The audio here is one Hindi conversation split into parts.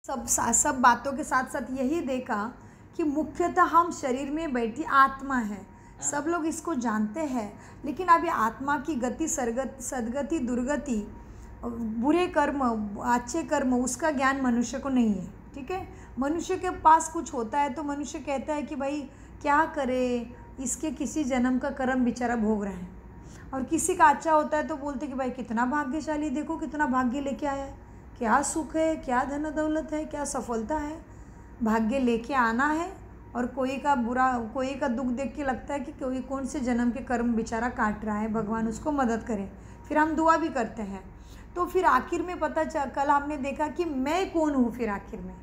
सब बातों के साथ साथ यही देखा कि मुख्यतः हम शरीर में बैठी आत्मा है। सब लोग इसको जानते हैं, लेकिन अभी आत्मा की गति, सदगति, दुर्गति, बुरे कर्म, अच्छे कर्म, उसका ज्ञान मनुष्य को नहीं है। ठीक है, मनुष्य के पास कुछ होता है तो मनुष्य कहता है कि भाई क्या करे, इसके किसी जन्म का कर्म बेचारा भोग रहा है। और किसी का अच्छा होता है तो बोलते कि भाई कितना भाग्यशाली, देखो कितना भाग्य लेके आया है, क्या सुख है, क्या धन दौलत है, क्या सफलता है, भाग्य लेके आना है। और कोई का बुरा, कोई का दुख देख के लगता है कि कोई कौन से जन्म के कर्म बेचारा काट रहा है, भगवान उसको मदद करे। फिर हम दुआ भी करते हैं। तो फिर आखिर में कल हमने देखा कि मैं कौन हूँ। फिर आखिर में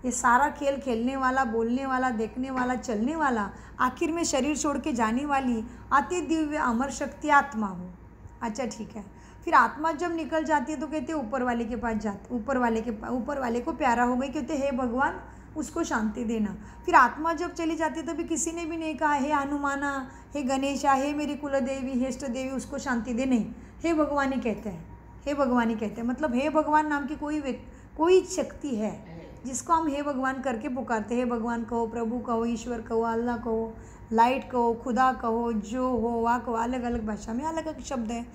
ये सारा खेल खेलने वाला, बोलने वाला, देखने वाला, चलने वाला, आखिर में शरीर छोड़ के जाने वाली अति दिव्य अमर शक्ति आत्मा हूँ। अच्छा ठीक है, फिर आत्मा जब निकल जाती है तो कहते हैं ऊपर वाले के पास जाते, ऊपर वाले को प्यारा हो गई, कहते हे भगवान उसको शांति देना। फिर आत्मा जब चली जाती है तभी किसी ने भी नहीं कहा हे हनुमाना, हे गणेशा, हे मेरी कुलदेवी, हे इष्ट देवी उसको शांति दे, नहीं, हे भगवान ही कहते हैं, हे भगवान ही कहते हैं। मतलब हे भगवान नाम की कोई शक्ति है जिसको हम हे भगवान करके पुकारते हैं। हे भगवान कहो, प्रभु कहो, ईश्वर कहो, अल्लाह कहो, लाइट कहो, खुदा कहो, जो हो वाह कहो, अलग अलग भाषा में अलग अलग शब्द हैं।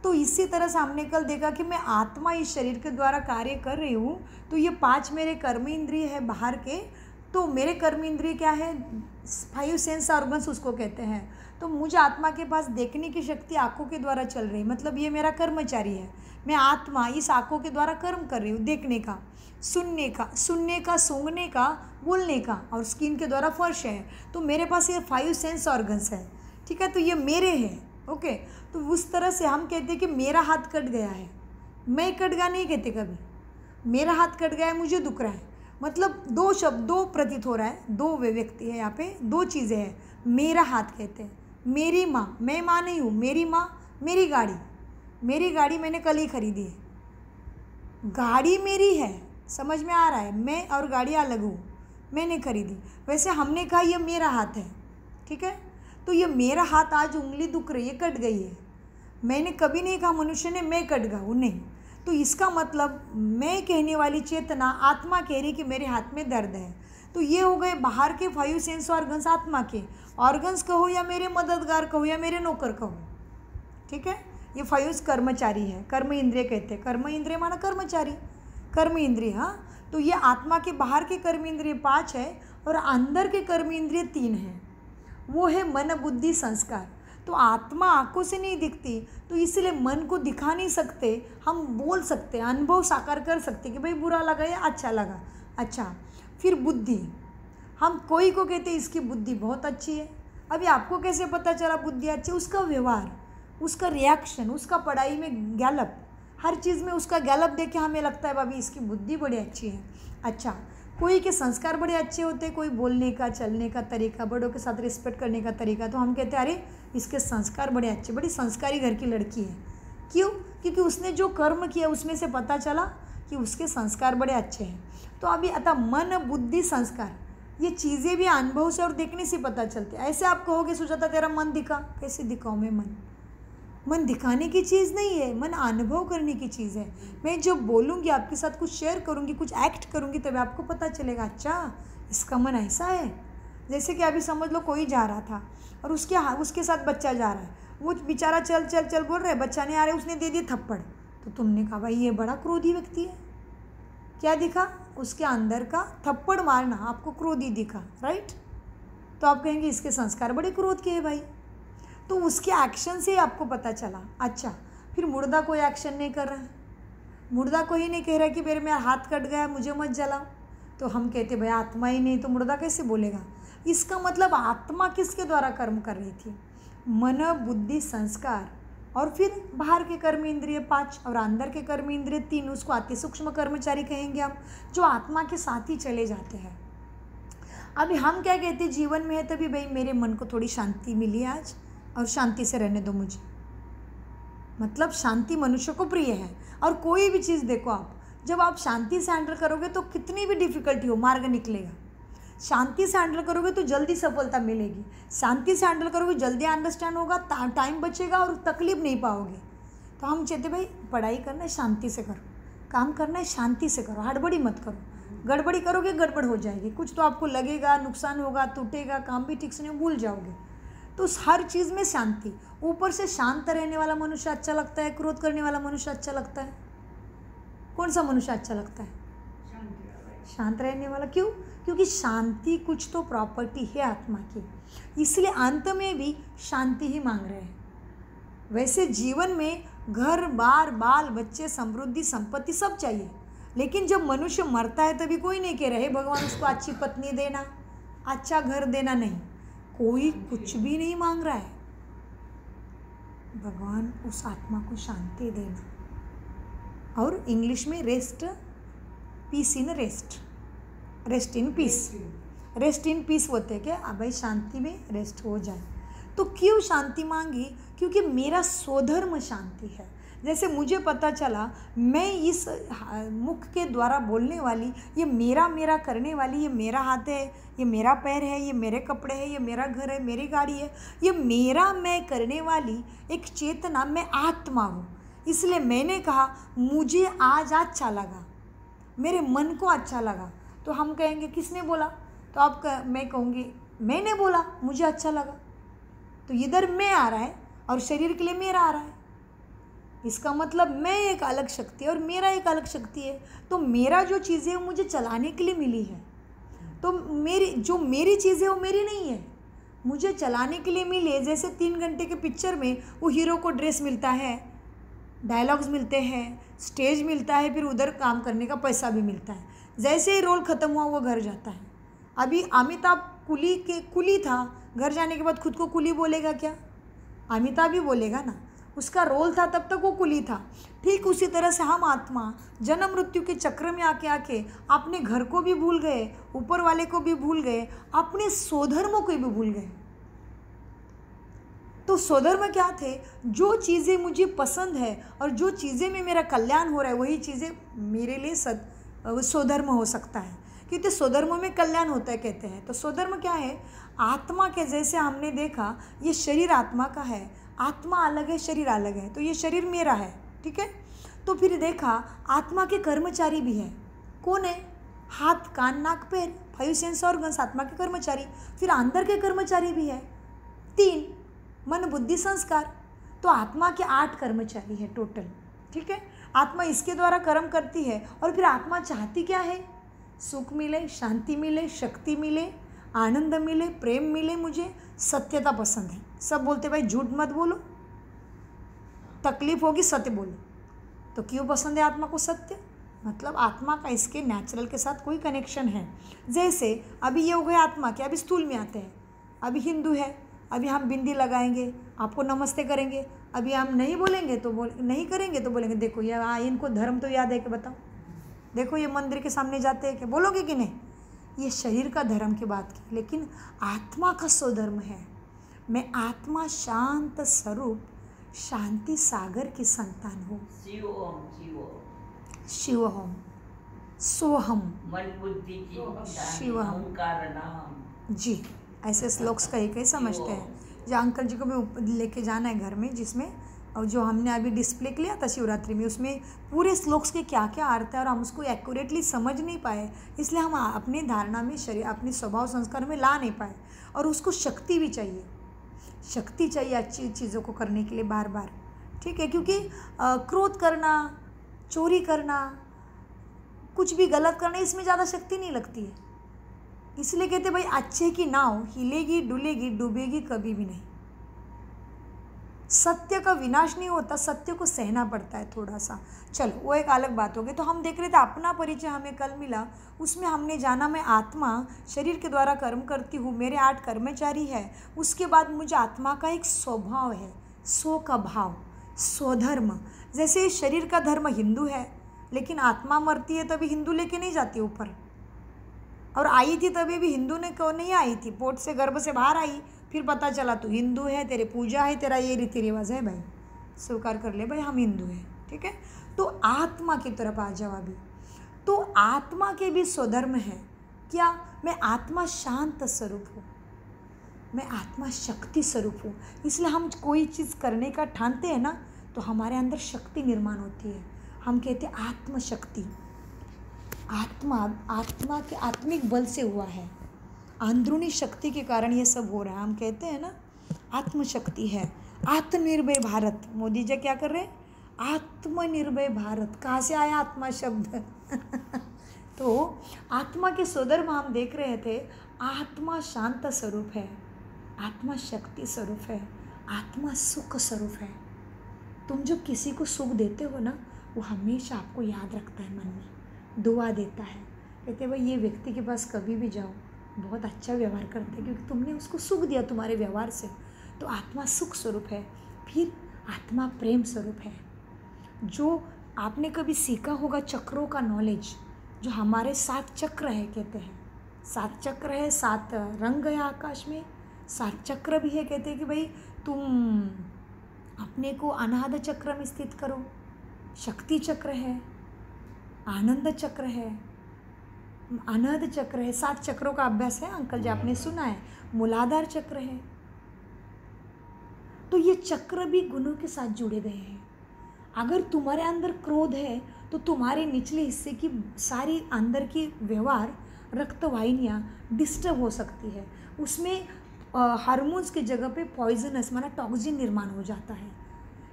तो इसी तरह से हमने कल देखा कि मैं आत्मा इस शरीर के द्वारा कार्य कर रही हूँ। तो ये 5 मेरे कर्म इंद्रिय है बाहर के। तो मेरे कर्म इंद्रिय क्या है, 5 सेंस ऑर्गन्स उसको कहते हैं। तो मुझे आत्मा के पास देखने की शक्ति आँखों के द्वारा चल रही, मतलब ये मेरा कर्मचारी है। मैं आत्मा इस आँखों के द्वारा कर्म कर रही हूँ, देखने का, सुनने का, सूंघने का, बोलने का, और स्किन के द्वारा फर्श है। तो मेरे पास ये 5 सेंस ऑर्गन्स है। ठीक है, तो ये मेरे हैं। ओके, तो उस तरह से हम कहते हैं कि मेरा हाथ कट गया है, मैं कट गया नहीं कहते कभी, मेरा हाथ कट गया है, मुझे दुख रहा है। मतलब 2 शब्द, 2 प्रतीत हो रहा है, 2 व्यक्ति है यहाँ पे, 2 चीज़ें हैं। मेरा हाथ कहते हैं, मेरी माँ, मैं माँ नहीं हूँ, मेरी माँ, मेरी गाड़ी मैंने कल ही खरीदी है, गाड़ी मेरी है, समझ में आ रहा है, मैं और गाड़ी अलग हूँ, मैंने खरीदी। वैसे हमने कहा ये मेरा हाथ है। ठीक है, तो ये मेरा हाथ आज उंगली दुख रही है, कट गई है। मैंने कभी नहीं कहा मनुष्य ने मैं कट गया हूँ, नहीं। तो इसका मतलब मैं कहने वाली चेतना आत्मा कह रही कि मेरे हाथ में दर्द है। तो ये हो गए बाहर के 5 सेंस ऑर्गन्स, आत्मा के ऑर्गन्स कहो या मेरे मददगार कहो या मेरे नौकर कहो। ठीक है, ये 5 कर्मचारी है, कर्म इंद्रिय कहते हैं। कर्म इंद्रिय माना कर्मचारी, कर्म इंद्रिय। हाँ, तो ये आत्मा के बाहर के कर्म इंद्रिय 5 है और अंदर के कर्म इंद्रिय 3 हैं। वो है मन, बुद्धि, संस्कार। तो आत्मा आंखों से नहीं दिखती, तो इसलिए मन को दिखा नहीं सकते, हम बोल सकते, अनुभव साकार कर सकते कि भाई बुरा लगा या अच्छा लगा। अच्छा, फिर बुद्धि, हम कोई को कहते इसकी बुद्धि बहुत अच्छी है। अभी आपको कैसे पता चला बुद्धि अच्छी? उसका व्यवहार, उसका रिएक्शन, उसका पढ़ाई में गैलप, हर चीज़ में उसका गैलप देख के हमें लगता है भाभी इसकी बुद्धि बड़ी अच्छी है। अच्छा, कोई के संस्कार बड़े अच्छे होते हैं, कोई बोलने का, चलने का तरीका, बड़ों के साथ रिस्पेक्ट करने का तरीका, तो हम कहते हैं अरे इसके संस्कार बड़े अच्छे, बड़ी संस्कारी घर की लड़की है। क्यों? क्योंकि उसने जो कर्म किया उसमें से पता चला कि उसके संस्कार बड़े अच्छे हैं। तो अभी अतः मन, बुद्धि, संस्कार, ये चीज़ें भी अनुभव से और देखने से पता चलती है। ऐसे आप कहोगे सुजाता तेरा मन दिखा, कैसे दिखाऊँ मैं मन? मन दिखाने की चीज़ नहीं है, मन अनुभव करने की चीज़ है। मैं जब बोलूँगी, आपके साथ कुछ शेयर करूँगी, कुछ एक्ट करूँगी, तभी आपको पता चलेगा अच्छा इसका मन ऐसा है। जैसे कि अभी समझ लो कोई जा रहा था और उसके साथ बच्चा जा रहा है, वो बेचारा चल चल चल बोल रहा है, बच्चा नहीं आ रहा है, उसने दे दिया थप्पड़। तो तुमने कहा भाई ये बड़ा क्रोधी व्यक्ति है। क्या दिखा? उसके अंदर का थप्पड़ मारना आपको क्रोधी दिखा, राइट? तो आप कहेंगे इसके संस्कार बड़े क्रोध के हैं भाई। तो उसके एक्शन से आपको पता चला। अच्छा, फिर मुर्दा कोई एक्शन नहीं कर रहा है, मुर्दा कोई नहीं कह रहा कि मेरा हाथ कट गया, मुझे मत जलाओ। तो हम कहते भाई आत्मा ही नहीं तो मुर्दा कैसे बोलेगा? इसका मतलब आत्मा किसके द्वारा कर्म कर रही थी? मन, बुद्धि, संस्कार, और फिर बाहर के कर्म इंद्रिय 5 और अंदर के कर्म इंद्रिय 3, उसको अति सूक्ष्म कर्मचारी कहेंगे हम, जो आत्मा के साथ ही चले जाते हैं। अभी हम क्या कहते हैं, जीवन में है तभी भाई मेरे मन को थोड़ी शांति मिली आज और शांति से रहने दो मुझे। मतलब शांति मनुष्य को प्रिय है। और कोई भी चीज़ देखो आप, जब आप शांति से हैंडल करोगे तो कितनी भी डिफ़िकल्टी हो मार्ग निकलेगा। शांति से हैंडल करोगे तो जल्दी सफलता मिलेगी, शांति से हैंडल करोगे जल्दी अंडरस्टैंड होगा, टाइम बचेगा और तकलीफ नहीं पाओगे। तो हम चाहते भाई पढ़ाई करना है शांति से करो, काम करना है शांति से करो, हड़बड़ी मत करो। गड़बड़ी करोगे गड़बड़ हो जाएगी, कुछ तो आपको लगेगा, नुकसान होगा, टूटेगा, काम भी ठीक से नहीं, भूल जाओगे। तो हर चीज़ में शांति। ऊपर से शांत रहने वाला मनुष्य अच्छा लगता है, क्रोध करने वाला मनुष्य अच्छा लगता है? कौन सा मनुष्य अच्छा लगता है? शांत रहने वाला। क्यों? क्योंकि शांति कुछ तो प्रॉपर्टी है आत्मा की, इसलिए अंत में भी शांति ही मांग रहे हैं। वैसे जीवन में घर बार बाल बच्चे समृद्धि संपत्ति सब चाहिए, लेकिन जब मनुष्य मरता है तभी कोई नहीं कह रहे भगवान उसको अच्छी पत्नी देना, अच्छा घर देना, नहीं, कोई कुछ भी नहीं मांग रहा है। भगवान उस आत्मा को शांति देना। और इंग्लिश में rest, peace in rest, rest in peace, rest in peace बोलते हैं क्या? अब भाई शांति में रेस्ट हो जाए। तो क्यों शांति मांगी? क्योंकि मेरा स्वधर्म शांति है। जैसे मुझे पता चला मैं इस मुख के द्वारा बोलने वाली, ये मेरा मेरा करने वाली, ये मेरा हाथ है, ये मेरा पैर है, ये मेरे कपड़े हैं, ये मेरा घर है, मेरी गाड़ी है, ये मेरा मैं करने वाली एक चेतना, मैं आत्मा हूँ। इसलिए मैंने कहा मुझे आज अच्छा लगा, मेरे मन को अच्छा लगा। तो हम कहेंगे किसने बोला? तो मैं कहूँगी मैंने बोला, मुझे अच्छा लगा। तो इधर मैं आ रहा है और शरीर के लिए मेरा आ रहा है। इसका मतलब मैं एक अलग शक्ति है और मेरा एक अलग शक्ति है। तो मेरा जो चीज़ें वो मुझे चलाने के लिए मिली है, तो मेरी चीज़ें वो मेरी नहीं है, मुझे चलाने के लिए मिली है। जैसे 3 घंटे के पिक्चर में वो हीरो को ड्रेस मिलता है, डायलॉग्स मिलते हैं, स्टेज मिलता है, फिर उधर काम करने का पैसा भी मिलता है। जैसे ही रोल ख़त्म हुआ वो घर जाता है। अभी अमिताभ कुली था, घर जाने के बाद खुद को कुली बोलेगा क्या? अमिताभ भी बोलेगा ना, उसका रोल था तब तक वो कुली था। ठीक उसी तरह से हम आत्मा जन्म मृत्यु के चक्र में आके अपने घर को भी भूल गए, ऊपर वाले को भी भूल गए, अपने स्वधर्मों को भी भूल गए। तो स्वधर्म क्या थे? जो चीज़ें मुझे पसंद है और जो चीज़ें में मेरा कल्याण हो रहा है वही चीज़ें मेरे लिए स्वधर्म हो सकता है, क्योंकि स्वधर्म में कल्याण होता है कहते हैं। तो स्वधर्म क्या है? आत्मा के जैसे हमने देखा ये शरीर आत्मा का है, आत्मा अलग है, शरीर अलग है, तो ये शरीर मेरा है, ठीक है। तो फिर देखा आत्मा के कर्मचारी भी हैं। कौन है? हाथ कान नाक पैर, 5 सेंस ऑर्गन्स आत्मा के कर्मचारी। फिर अंदर के कर्मचारी भी है 3, मन बुद्धि संस्कार। तो आत्मा के 8 कर्मचारी है टोटल, ठीक है। आत्मा इसके द्वारा कर्म करती है। और फिर आत्मा चाहती क्या है? सुख मिले, शांति मिले, शक्ति मिले, आनंद मिले, प्रेम मिले। मुझे सत्यता पसंद है। सब बोलते भाई झूठ मत बोलो, तकलीफ होगी सत्य बोलो। तो क्यों पसंद है आत्मा को सत्य? मतलब आत्मा का इसके नेचुरल के साथ कोई कनेक्शन है। जैसे अभी ये हो गए आत्मा के, अभी स्थूल में आते हैं। अभी हिंदू है, अभी हम बिंदी लगाएंगे, आपको नमस्ते करेंगे। अभी हम नहीं बोलेंगे तो नहीं करेंगे तो बोलेंगे देखो ये इनको धर्म तो याद है कि बताओ, देखो ये मंदिर के सामने जाते हैं, क्या बोलोगे कि नहीं? ये शरीर का धर्म की बात की, लेकिन आत्मा का स्वधर्म है। मैं आत्मा शांत स्वरूप शांति सागर की संतान हूँ। शिव हम सोहम मन बुद्धि की शिवहम कारणम। जी, ऐसे श्लोक्स कहीं कहीं समझते हैं। जो अंकल जी को भी लेके जाना है घर में, जिसमें और जो हमने अभी डिस्प्ले किया था शिवरात्रि में, उसमें पूरे श्लोक्स के क्या क्या अर्थ है और हम उसको एक्यूरेटली समझ नहीं पाए, इसलिए हम अपनी धारणा में शरीर अपने स्वभाव संस्कार में ला नहीं पाए। और उसको शक्ति भी चाहिए, शक्ति चाहिए अच्छी चीज़ों को करने के लिए बार बार, ठीक है। क्योंकि क्रोध करना, चोरी करना, कुछ भी गलत करना, इसमें ज़्यादा शक्ति नहीं लगती है। इसलिए कहते भाई अच्छे की नाव हिलेगी डुलेगी डूबेगी कभी भी नहीं। सत्य का विनाश नहीं होता, सत्य को सहना पड़ता है थोड़ा सा। चलो वो एक अलग बात हो गई। तो हम देख रहे थे अपना परिचय हमें कल मिला, उसमें हमने जाना मैं आत्मा शरीर के द्वारा कर्म करती हूँ, मेरे 8 कर्मचारी है। उसके बाद मुझे आत्मा का एक स्वभाव है, स्व का भाव, स्वधर्म। जैसे शरीर का धर्म हिंदू है, लेकिन आत्मा मरती है तभी हिंदू लेके नहीं जाती ऊपर, और आई थी तभी भी हिंदू ने क्यों नहीं आई थी, पोट से गर्भ से बाहर आई, फिर पता चला तू हिंदू है, तेरे पूजा है, तेरा ये रीति रिवाज है, भाई स्वीकार कर ले भाई हम हिंदू हैं, ठीक है। तो आत्मा की तरफ आ जाओ अभी। तो आत्मा के भी स्वधर्म है क्या? मैं आत्मा शांत स्वरूप हूँ, मैं आत्मा शक्ति स्वरूप हूँ। इसलिए हम कोई चीज़ करने का ठानते हैं ना, तो हमारे अंदर शक्ति निर्माण होती है। हम कहते हैं आत्मशक्ति। आत्मा के आत्मिक बल से हुआ है, अंदरूनी शक्ति के कारण ये सब हो रहा है। हम कहते हैं ना आत्मशक्ति है। आत्मनिर्भर भारत, मोदी जी क्या कर रहे हैं? आत्मनिर्भर भारत। कहाँ से आया आत्मा शब्द? तो आत्मा के स्वधर्म हम देख रहे थे। आत्मा शांत स्वरूप है, आत्मा शक्ति स्वरूप है, आत्मा सुख स्वरूप है। तुम जो किसी को सुख देते हो ना, वो हमेशा आपको याद रखता है, मन में दुआ देता है, कहते भाई ये व्यक्ति के पास कभी भी जाओ बहुत अच्छा व्यवहार करता है, क्योंकि तुमने उसको सुख दिया तुम्हारे व्यवहार से। तो आत्मा सुख स्वरूप है। फिर आत्मा प्रेम स्वरूप है। जो आपने कभी सीखा होगा चक्रों का नॉलेज, जो हमारे 7 चक्र है, कहते हैं 7 चक्र है, 7 रंग है आकाश में, 7 चक्र भी है। कहते हैं कि भाई तुम अपने को अनाहत चक्र में स्थित करो। शक्ति चक्र है, आनंद चक्र है, अनाहत चक्र है। 7 चक्रों का अभ्यास है अंकल जी, आपने सुना है। मूलाधार चक्र है। तो ये चक्र भी गुणों के साथ जुड़े गए हैं। अगर तुम्हारे अंदर क्रोध है तो तुम्हारे निचले हिस्से की सारी अंदर की व्यवहार रक्तवाहिनियाँ डिस्टर्ब हो सकती है। उसमें हार्मोन्स की जगह पे पॉइजनस माना टॉक्सिन निर्माण हो जाता है।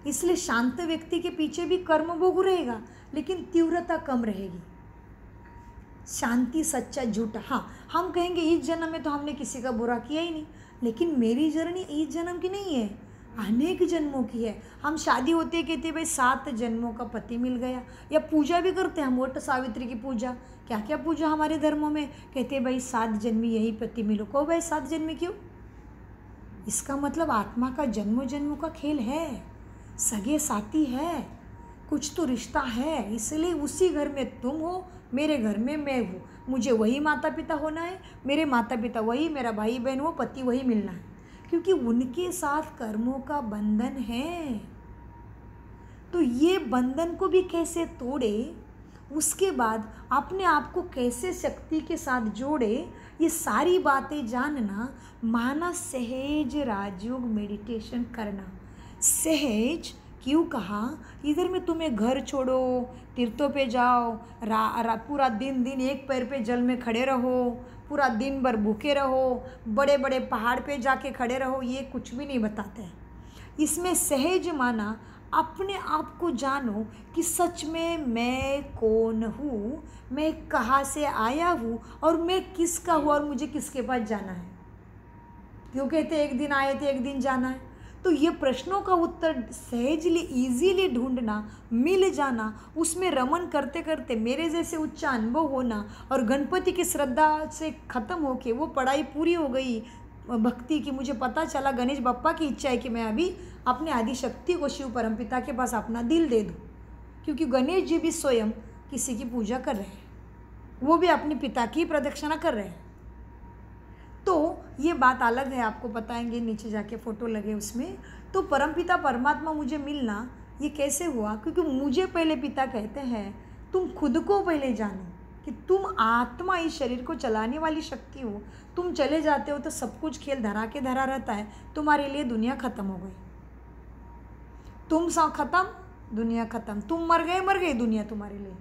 इसलिए शांत व्यक्ति के पीछे भी कर्मभोग रहेगा, लेकिन तीव्रता कम रहेगी। शांति सच्चा झूठा, हाँ हम कहेंगे इस जन्म में तो हमने किसी का बुरा किया ही नहीं, लेकिन मेरी जर्नी इस जन्म की नहीं है, अनेक जन्मों की है। हम शादी होते कहते भाई 7 जन्मों का पति मिल गया। या पूजा भी करते हैं हम, वट सावित्री की पूजा, क्या क्या पूजा हमारे धर्मों में, कहते भाई 7 जन्मी यही पति मिलो। कहो भाई 7 जन्मी क्यों? इसका मतलब आत्मा का जन्मों जन्मों का खेल है, सगे साथी है, कुछ तो रिश्ता है। इसलिए उसी घर में तुम हो, मेरे घर में मैं हूँ, मुझे वही माता पिता होना है, मेरे माता पिता वही, मेरा भाई बहन वो, पति वही मिलना है, क्योंकि उनके साथ कर्मों का बंधन है। तो ये बंधन को भी कैसे तोड़े, उसके बाद अपने आप को कैसे शक्ति के साथ जोड़े, ये सारी बातें जानना माना सहज राजयोग मेडिटेशन करना। सहज क्यों कहा? इधर में तुम्हें घर छोड़ो, तीर्थों पे जाओ, पूरा दिन एक पैर पे जल में खड़े रहो, पूरा दिन भर भूखे रहो, बड़े बड़े पहाड़ पे जाके खड़े रहो, ये कुछ भी नहीं बताते हैं। इसमें सहज माना अपने आप को जानो कि सच में मैं कौन हूँ, मैं कहाँ से आया हूँ और मैं किसका हूँ और मुझे किसके पास जाना है। क्यों कहते एक दिन आए थे एक दिन जाना है? तो ये प्रश्नों का उत्तर सहजली ईजीली ढूंढना, मिल जाना, उसमें रमन करते करते मेरे जैसे उच्च अनुभव होना और गणपति की श्रद्धा से ख़त्म होके वो पढ़ाई पूरी हो गई भक्ति की। मुझे पता चला गणेश बप्पा की इच्छा है कि मैं अभी अपने आदिशक्ति को शिव परमपिता के पास अपना दिल दे दूँ, क्योंकि गणेश जी भी स्वयं किसी की पूजा कर रहे हैं, वो भी अपने पिता की प्रदक्षिणा कर रहे हैं। तो ये बात अलग है, आपको बताएंगे, नीचे जाके फ़ोटो लगे उसमें। तो परमपिता परमात्मा मुझे मिलना ये कैसे हुआ? क्योंकि मुझे पहले पिता कहते हैं तुम खुद को पहले जानो कि तुम आत्मा इस शरीर को चलाने वाली शक्ति हो। तुम चले जाते हो तो सब कुछ खेल धरा के धरा रहता है, तुम्हारे लिए दुनिया ख़त्म हो गई, तुम सा ख़त्म दुनिया ख़त्म, तुम मर गई दुनिया तुम्हारे लिए।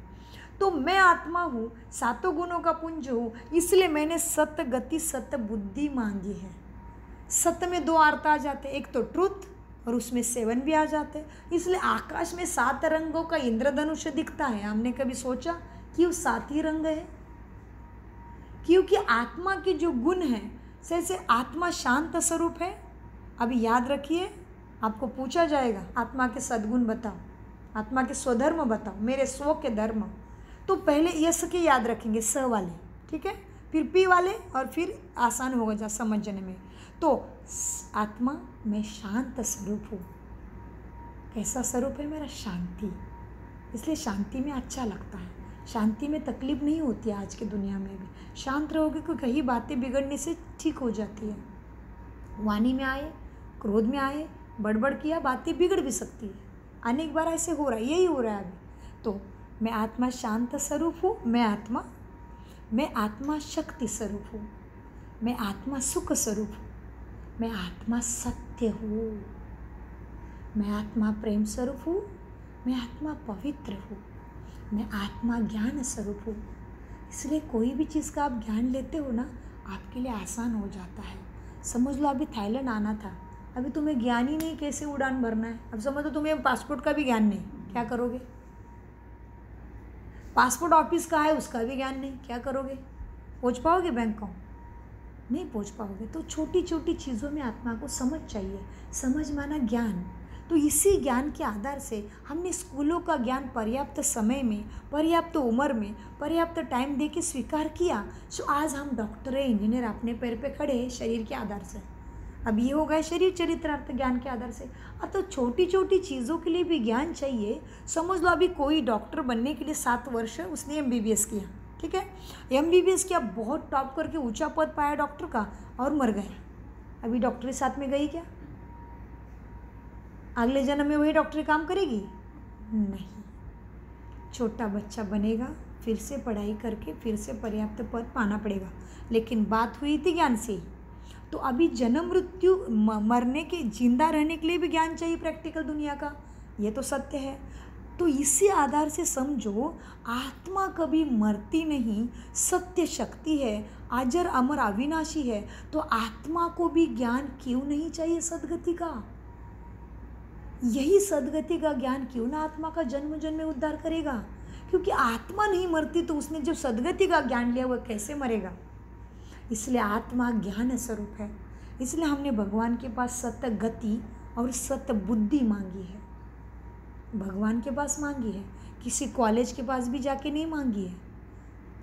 तो मैं आत्मा हूँ, 7 गुणों का पुंज हूँ, इसलिए मैंने सत्य गति सत्य बुद्धि मांगी है। सत्य में 2 अर्थ आ जाते, एक तो ट्रुथ और उसमें 7 भी आ जाते। इसलिए आकाश में 7 रंगों का इंद्रधनुष दिखता है। हमने कभी सोचा कि वो 7 ही रंग है? क्योंकि आत्मा के जो गुण हैं, जैसे आत्मा शांत स्वरूप है। अभी याद रखिए, आपको पूछा जाएगा आत्मा के सद्गुण बताओ, आत्मा के स्वधर्म बताओ, मेरे स्व के धर्म। तो पहले यस के याद रखेंगे, स वाले, ठीक है, फिर पी वाले, और फिर आसान होगा जा समझने में। तो आत्मा मैं शांत स्वरूप हूँ। कैसा स्वरूप है मेरा? शांति। इसलिए शांति में अच्छा लगता है, शांति में तकलीफ नहीं होती है। आज की दुनिया में भी शांत रहोगे तो कई बातें बिगड़ने से ठीक हो जाती है। वाणी में आए, क्रोध में आए, बड़बड़ किया, बातें बिगड़ भी सकती है। अनेक बार ऐसे हो रहा है, यही हो रहा है अभी। तो मैं आत्मा शांत स्वरूप हूँ, मैं आत्मा शक्ति स्वरूप हूँ, मैं आत्मा सुख स्वरूप हूँ, मैं आत्मा सत्य हूँ, मैं आत्मा प्रेम स्वरूप हूँ, मैं आत्मा पवित्र हूँ, मैं आत्मा ज्ञान स्वरूप हूँ, इसलिए कोई भी चीज़ का आप ज्ञान लेते हो ना, आपके लिए आसान हो जाता है। समझ लो अभी थाईलैंड आना था, अभी तुम्हें ज्ञान ही नहीं कैसे उड़ान भरना है। अब समझ लो तुम्हें पासपोर्ट का भी ज्ञान नहीं, क्या करोगे? पासपोर्ट ऑफिस का है, उसका भी ज्ञान नहीं, क्या करोगे? पहुंच पाओगे बैंकॉक? नहीं पहुंच पाओगे। तो छोटी छोटी चीज़ों में आत्मा को समझ चाहिए। समझ माना ज्ञान। तो इसी ज्ञान के आधार से हमने स्कूलों का ज्ञान पर्याप्त समय में, पर्याप्त उम्र में, पर्याप्त टाइम दे के स्वीकार किया। सो आज हम डॉक्टर है, इंजीनियर अपने पैर पे खड़े हैं शरीर के आधार से। अब ये हो गए शरीर चरित्रार्थ ज्ञान के आधार से। अब तो छोटी छोटी चीज़ों के लिए भी ज्ञान चाहिए। समझ लो अभी कोई डॉक्टर बनने के लिए 7 वर्ष उसने MBBS किया, ठीक है, MBBS किया, बहुत टॉप करके ऊंचा पद पाया डॉक्टर का और मर गया। अभी डॉक्टरी साथ में गई क्या? अगले जन्म में वही डॉक्टरी काम करेगी? नहीं। छोटा बच्चा बनेगा, फिर से पढ़ाई करके फिर से पर्याप्त पद पाना पड़ेगा। लेकिन बात हुई थी ज्ञान से ही। तो अभी जन्म मृत्यु मरने के, जिंदा रहने के लिए भी ज्ञान चाहिए प्रैक्टिकल दुनिया का, ये तो सत्य है। तो इसी आधार से समझो, आत्मा कभी मरती नहीं, सत्य शक्ति है, अजर अमर अविनाशी है। तो आत्मा को भी ज्ञान क्यों नहीं चाहिए सद्गति का? यही सद्गति का ज्ञान क्यों ना आत्मा का जन्म जन्म में उद्धार करेगा? क्योंकि आत्मा नहीं मरती तो उसने जो सद्गति का ज्ञान लिया वह कैसे मरेगा? इसलिए आत्मा ज्ञान स्वरूप है। इसलिए हमने भगवान के पास सत्य गति और सत्य बुद्धि मांगी है। भगवान के पास मांगी है, किसी कॉलेज के पास भी जाके नहीं मांगी है।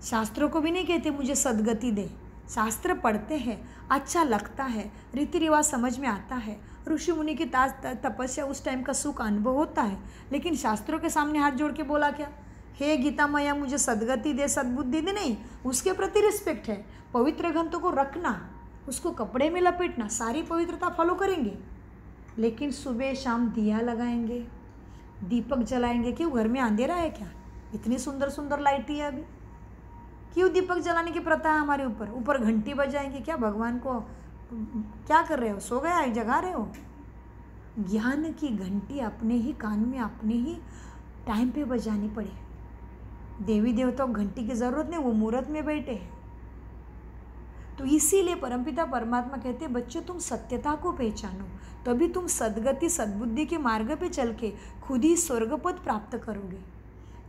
शास्त्रों को भी नहीं कहते मुझे सद्गति दे। शास्त्र पढ़ते हैं, अच्छा लगता है, रीति रिवाज समझ में आता है, ऋषि मुनि की तपस्या उस टाइम का सुख अनुभव होता है। लेकिन शास्त्रों के सामने हाथ जोड़ के बोला क्या? हे गीता मैया मुझे सद्गति दे, सद्बुद्धि दे, नहीं। उसके प्रति रिस्पेक्ट है। पवित्र ग्रंथों को रखना, उसको कपड़े में लपेटना, सारी पवित्रता फॉलो करेंगे। लेकिन सुबह शाम दिया लगाएंगे, दीपक जलाएंगे। क्यों? घर में अंधेरा है क्या? इतनी सुंदर सुंदर लाइटें है अभी, क्यों दीपक जलाने की प्रथा है हमारे ऊपर? ऊपर घंटी बजाएंगे क्या? भगवान को क्या कर रहे हो? सो गया, जगा रहे हो? ज्ञान की घंटी अपने ही कान में, अपने ही टाइम पे बजानी पड़े। देवी देवताओं को घंटी की ज़रूरत नहीं, वो मुहूर्त में बैठे हैं। तो इसीलिए परमपिता परमात्मा कहते हैं, बच्चों तुम सत्यता को पहचानो, तभी तुम सद्गति सद्बुद्धि के मार्ग पे चल के खुद ही स्वर्गपद प्राप्त करोगे।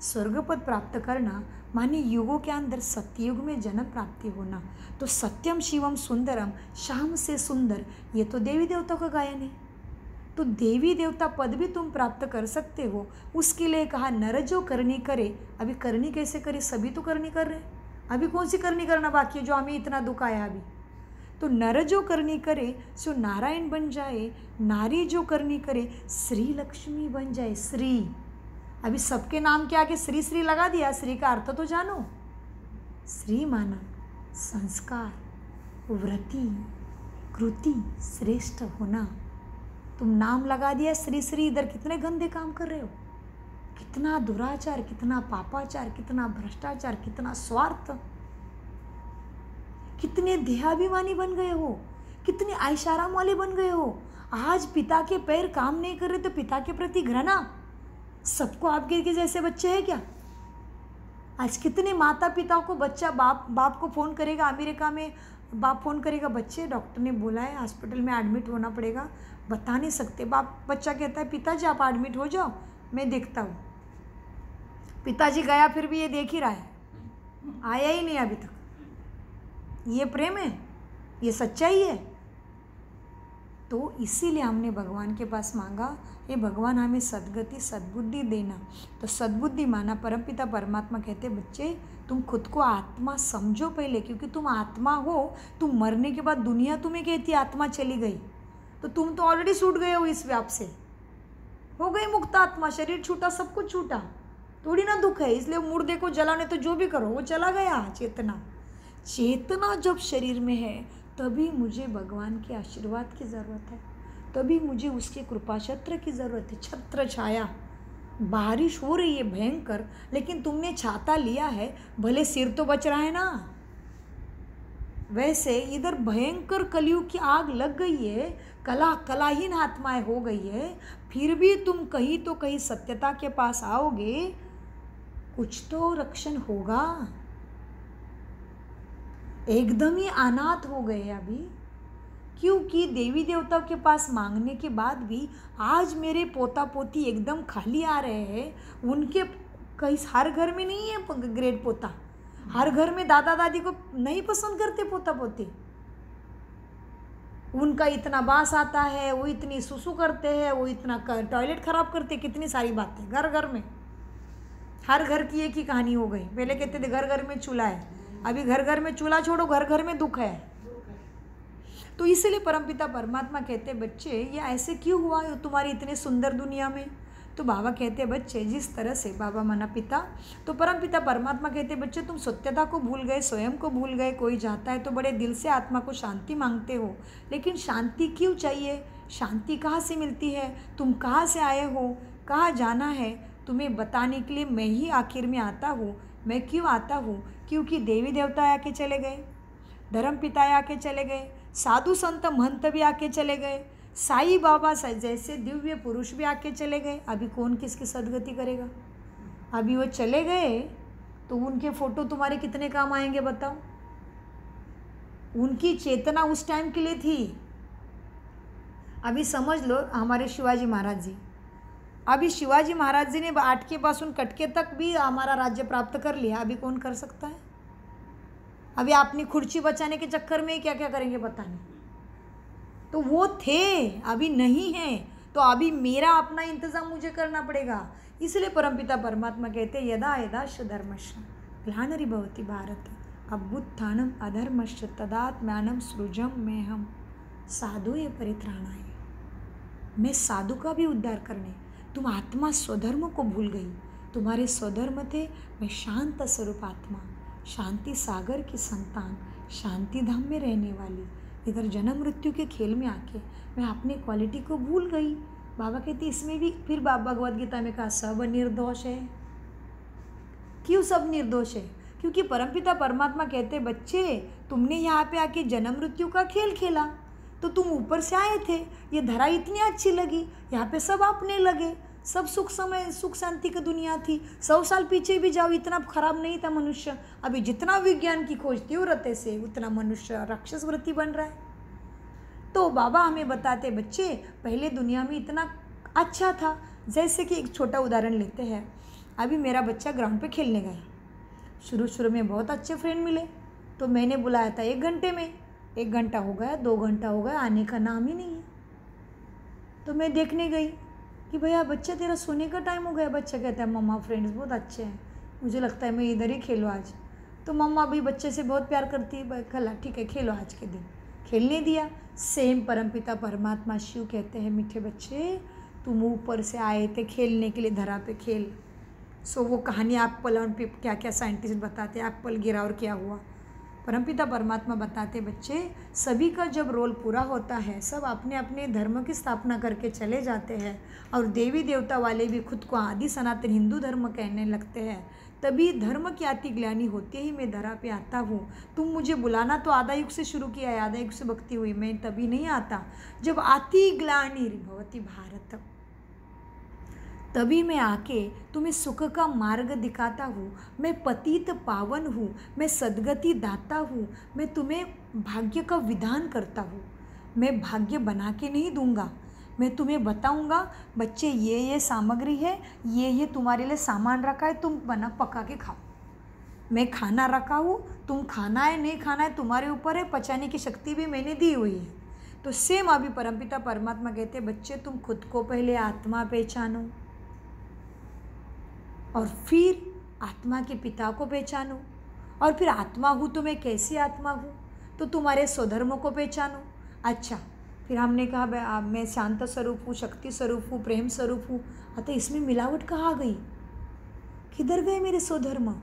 स्वर्गपद प्राप्त करना माने युगों के अंदर सत्ययुग में जन्म प्राप्ति होना। तो सत्यम शिवम सुंदरम, श्याम से सुंदर, ये तो देवी देवताओं का गायन है। तो देवी देवता पद भी तुम प्राप्त कर सकते हो। उसके लिए कहा नर जो करनी करे। अभी करनी कैसे करे? सभी तो करनी कर रहे हैं। अभी कौन सी करनी करना बाकी है जो हमें इतना दुख आया अभी? तो नर जो करनी करे सो नारायण बन जाए, नारी जो करनी करे श्री लक्ष्मी बन जाए। श्री, अभी सबके नाम के आगे श्री श्री लगा दिया। श्री का अर्थ तो जानो। श्री माना संस्कार, व्रति, कृति, श्रेष्ठ होना। तुम नाम लगा दिया श्री श्री, इधर कितने गंदे काम कर रहे हो, कितना दुराचार, कितना पापाचार, कितना भ्रष्टाचार, कितना स्वार्थ, कितने देहाभिमानी बन गए हो, कितने आयशाराम वाले बन गए हो। आज पिता के पैर काम नहीं कर रहे तो पिता के प्रति घृणा। सबको आपके के जैसे बच्चे हैं क्या? आज कितने माता पिता को बच्चा बाप को फ़ोन करेगा, अमेरिका में बाप फ़ोन करेगा, बच्चे डॉक्टर ने बोला है हॉस्पिटल में एडमिट होना पड़ेगा, बता नहीं सकते। बच्चा कहता है पिताजी आप एडमिट हो जाओ, मैं देखता हूँ। पिताजी गया फिर भी ये देख ही रहा है, आया ही नहीं अभी तक। ये प्रेम है? ये सच्चाई है? तो इसीलिए हमने भगवान के पास मांगा, ये भगवान हमें सद्गति सद्बुद्धि देना। तो सद्बुद्धि माना परमपिता परमात्मा कहते बच्चे तुम खुद को आत्मा समझो पहले, क्योंकि तुम आत्मा हो। तुम मरने के बाद दुनिया तुम्हें कहती आत्मा चली गई, तो तुम तो ऑलरेडी छूट गए हो इस व्याप से, हो गई मुक्त आत्मा। शरीर छूटा, सब कुछ छूटा, थोड़ी ना दुख है। इसलिए मुर्दे को जलाने तो जो भी करो वो चला गया। चेतना, चेतना जब शरीर में है तभी मुझे भगवान के आशीर्वाद की ज़रूरत है, तभी मुझे उसके कृपा छत्र की ज़रूरत है। छत्र छाया, बारिश हो रही है भयंकर, लेकिन तुमने छाता लिया है, भले सिर तो बच रहा है ना। वैसे इधर भयंकर कलयुग की आग लग गई है, कलाहीन आत्माएं हो गई है, फिर भी तुम कहीं तो कहीं सत्यता के पास आओगे, कुछ तो रक्षण होगा। एकदम ही अनाथ हो गए अभी, क्योंकि देवी देवताओं के पास मांगने के बाद भी आज मेरे पोता पोती एकदम खाली आ रहे हैं। उनके कहीं हर घर में नहीं है ग्रेट पोता, हर घर में दादा दादी को नहीं पसंद करते पोता पोती। उनका इतना बास आता है, वो इतनी सुसु करते हैं, वो इतना टॉयलेट खराब करते, कितनी सारी बातें घर घर में। हर घर की एक ही कहानी हो गई। पहले कहते थे घर घर में चूल्हा है, अभी घर घर में चूल्हा छोड़ो, घर घर में दुख है। तो इसलिए परमपिता परमात्मा कहते बच्चे ये ऐसे क्यों हुआ तुम्हारी इतने सुंदर दुनिया में। तो बाबा कहते बच्चे जिस तरह से बाबा माना पिता, तो परमपिता परमात्मा कहते बच्चे तुम सत्यता को भूल गए, स्वयं को भूल गए। कोई जाता है तो बड़े दिल से आत्मा को शांति मांगते हो, लेकिन शांति क्यों चाहिए, शांति कहाँ से मिलती है, तुम कहाँ से आए हो, कहाँ जाना है, तुम्हें बताने के लिए मैं ही आखिर में आता हूँ। मैं क्यों आता हूँ, क्योंकि देवी देवता आके चले गए, धर्म पिता आके चले गए, साधु संत महंत भी आके चले गए, साईं बाबा जैसे दिव्य पुरुष भी आके चले गए। अभी कौन किसकी सदगति करेगा। अभी वो चले गए तो उनके फ़ोटो तुम्हारे कितने काम आएंगे बताओ। उनकी चेतना उस टाइम के लिए थी। अभी समझ लो हमारे शिवाजी महाराज जी, अभी शिवाजी महाराज जी ने आटके पासून कटके तक भी हमारा राज्य प्राप्त कर लिया। अभी कौन कर सकता है। अभी अपनी खुर्ची बचाने के चक्कर में क्या क्या करेंगे पता नहीं। तो वो थे, अभी नहीं है, तो अभी मेरा अपना इंतज़ाम मुझे करना पड़ेगा। इसलिए परमपिता परमात्मा कहते हैं यदा यदाश्च धर्मश्च ग्लानिर्भवति भारत अभ्युत्थानम् अधर्मश्च तदात्म्यानं सृजं मेहम् साधुये परित्राणाय। मैं साधु का भी उद्धार करने। तुम आत्मा स्वधर्म को भूल गई, तुम्हारे स्वधर्म थे मैं शांत स्वरूप आत्मा, शांति सागर की संतान, शांति धाम में रहने वाली। इधर जन्म मृत्यु के खेल में आके मैं अपने क्वालिटी को भूल गई। बाबा कहते इसमें भी फिर भगवद गीता में कहा सब निर्दोष है। क्यों सब निर्दोष है, क्योंकि परमपिता परमात्मा कहते बच्चे तुमने यहाँ पे आके जन्म मृत्यु का खेल खेला, तो तुम ऊपर से आए थे, ये धरा इतनी अच्छी लगी, यहाँ पे सब आपने लगे, सब सुख समय सुख शांति की दुनिया थी। 100 साल पीछे भी जाओ इतना खराब नहीं था मनुष्य। अभी जितना विज्ञान की खोज तीव्रता से उतना मनुष्य राक्षस वृत्ति बन रहा है। तो बाबा हमें बताते बच्चे पहले दुनिया में इतना अच्छा था। जैसे कि एक छोटा उदाहरण लेते हैं, अभी मेरा बच्चा ग्राउंड पे खेलने गया, शुरू में बहुत अच्छे फ्रेंड मिले, तो मैंने बुलाया था 1 घंटे में, 1 घंटा हो गया, 2 घंटा हो गया, आने का नाम ही नहीं है। तो मैं देखने गई कि भैया बच्चा तेरा सोने का टाइम हो गया। बच्चा कहता है मम्मा फ्रेंड्स बहुत अच्छे हैं, मुझे लगता है मैं इधर ही खेलूँ आज। तो मम्मा भी बच्चे से बहुत प्यार करती है, खला ठीक है खेलो आज के दिन। खेलने दिया। सेम परमपिता परमात्मा शिव कहते हैं मीठे बच्चे तुम ऊपर से आए थे खेलने के लिए धरा पे खेल। सो वो कहानी एप्पल और क्या क्या साइंटिस्ट बताते हैं, एप्पल गिरा और क्या हुआ। परमपिता परमात्मा बताते बच्चे सभी का जब रोल पूरा होता है, सब अपने अपने धर्म की स्थापना करके चले जाते हैं, और देवी देवता वाले भी खुद को आदि सनातन हिंदू धर्म कहने लगते हैं, तभी धर्म की आती ग्लानि होते ही मैं धरा पे आता हूँ। तुम मुझे बुलाना तो आधा युग से शुरू किया है, आधा युग से भक्ति हुई, मैं तभी नहीं आता जब आती ग्लानि भवति भारत, तभी मैं आके तुम्हें सुख का मार्ग दिखाता हूँ। मैं पतित पावन हूँ, मैं सद्गति दाता हूँ, मैं तुम्हें भाग्य का विधान करता हूँ। मैं भाग्य बना के नहीं दूंगा, मैं तुम्हें बताऊंगा बच्चे ये सामग्री है, ये तुम्हारे लिए सामान रखा है, तुम बना पका के खाओ। मैं खाना रखा हूँ, तुम खाना है नहीं खाना है तुम्हारे ऊपर है, पचाने की शक्ति भी मैंने दी हुई है। तो सेम अभी परमपिता परमात्मा कहते हैं बच्चे तुम खुद को पहले आत्मा पहचानो और फिर आत्मा के पिता को पहचानो, और फिर आत्मा हूँ तो मैं कैसी आत्मा हूँ, तो तुम्हारे स्वधर्म को पहचानो। अच्छा फिर हमने कहा मैं शांत स्वरूप हूँ, शक्ति स्वरूप हूँ, प्रेम स्वरूप हूँ, अतः इसमें मिलावट कहाँ गई, किधर गए मेरे स्वधर्म।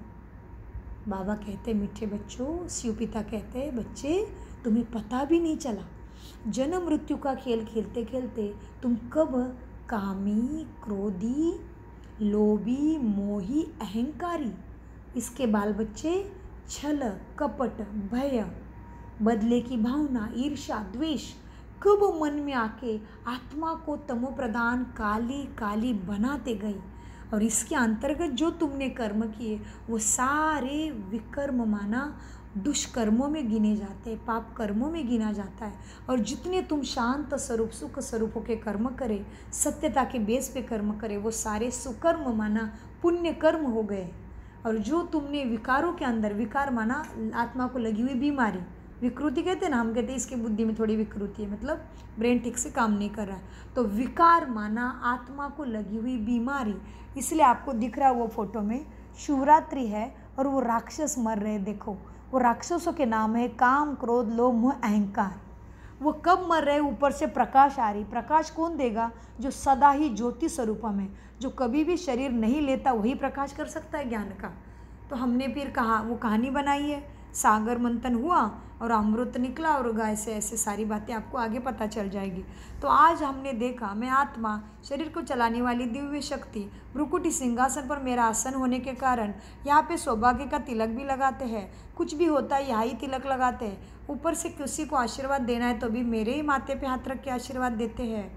बाबा कहते मीठे बच्चों, शिव पिता कहते बच्चे तुम्हें पता भी नहीं चला, जन्म मृत्यु का खेल खेलते खेलते तुम कब कामी, क्रोधी, लोभी, मोही, अहंकारी, इसके बाल बच्चे छल, कपट, भय, बदले की भावना, ईर्ष्या, द्वेष कब मन में आके आत्मा को तमो प्रधान काली काली बनाते गई, और इसके अंतर्गत जो तुमने कर्म किए वो सारे विकर्म माना, दुष्कर्मों में गिने जाते हैं, पाप कर्मों में गिना जाता है। और जितने तुम शांत स्वरूप सुख स्वरूप के कर्म करे, सत्यता के बेस पे कर्म करे, वो सारे सुकर्म माना पुण्य कर्म हो गए। और जो तुमने विकारों के अंदर, विकार माना आत्मा को लगी हुई बीमारी, विकृति कहते हैं ना, हम कहते हैं इसकी बुद्धि में थोड़ी विकृति है, मतलब ब्रेन ठीक से काम नहीं कर रहा है। तो विकार माना आत्मा को लगी हुई बीमारी। इसलिए आपको दिख रहा है वो फोटो में शिवरात्रि है और वो राक्षस मर रहे हैं। देखो वो राक्षसों के नाम है काम, क्रोध, लोभ, मोह, अहंकार। वो कब मर रहे? ऊपर से प्रकाश आ रही। प्रकाश कौन देगा? जो सदा ही ज्योति स्वरूपम है, जो कभी भी शरीर नहीं लेता, वही प्रकाश कर सकता है ज्ञान का। तो हमने फिर कहा वो कहानी बनाई है, सागर मंथन हुआ और अमृत निकला और ऐसे ऐसे सारी बातें आपको आगे पता चल जाएगी। तो आज हमने देखा मैं आत्मा, शरीर को चलाने वाली दिव्य शक्ति, भ्रुकुटी सिंहासन पर मेरा आसन होने के कारण यहाँ पे सौभाग्य का तिलक भी लगाते हैं। कुछ भी होता है यहाँ ही तिलक लगाते हैं। ऊपर से किसी को आशीर्वाद देना है तो भी मेरे ही माथे पे हाथ रख के आशीर्वाद देते हैं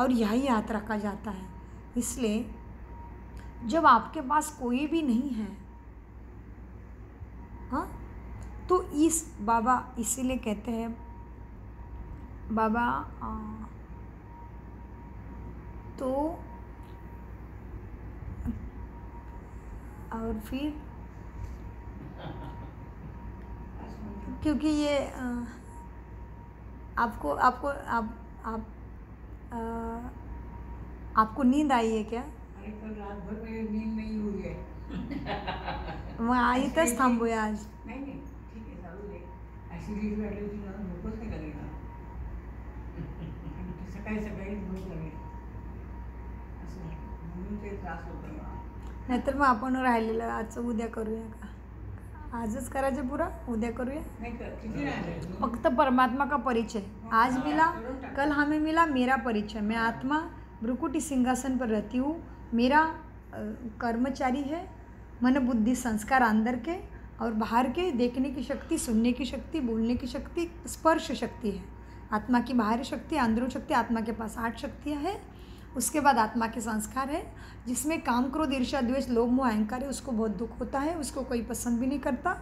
और यही हाथ रखा जाता है। इसलिए जब आपके पास कोई भी नहीं है, हाँ, तो इस बाबा इसीलिए कहते हैं बाबा तो और फिर क्योंकि ये आपको आपको आप आपको नींद आई है क्या? अरे कल रात भर मेरी नींद नहीं हुई है। वहाँ आई तच थांबूया आज. नहीं नहीं ठीक है, चालू दे. ॲसिडिटी वाटली की मला झोपच नाही लागेल. सकाळी सकाळी झोप लागेल असं म्हणून ते त्रास होतो मला. नाहीतर मग आपण राहिलेलं आजचं उद्या करूया का? आजच करायचं पुरा, उद्या करूया. नाही कर किती राहिले फक्त परमात्मा का परिचय आज मिला, कल हमें मिला मेरा परिचय. मैं आत्मा भ्रुकुटी सिंहासन पर रहती हूँ. मेरा कर्मचारी है मन बुद्धि संस्कार अंदर के और बाहर के, देखने की शक्ति, सुनने की शक्ति, बोलने की शक्ति, स्पर्श शक्ति है. आत्मा की बाहरी शक्ति, अंदरूनी शक्ति. आत्मा के पास 8 शक्तियाँ हैं. उसके बाद आत्मा के संस्कार है जिसमें काम, क्रोध, ईर्ष्या, द्वेष, लोभ, मोह, अहंकार है. उसको बहुत दुख होता है, उसको कोई पसंद भी नहीं करता.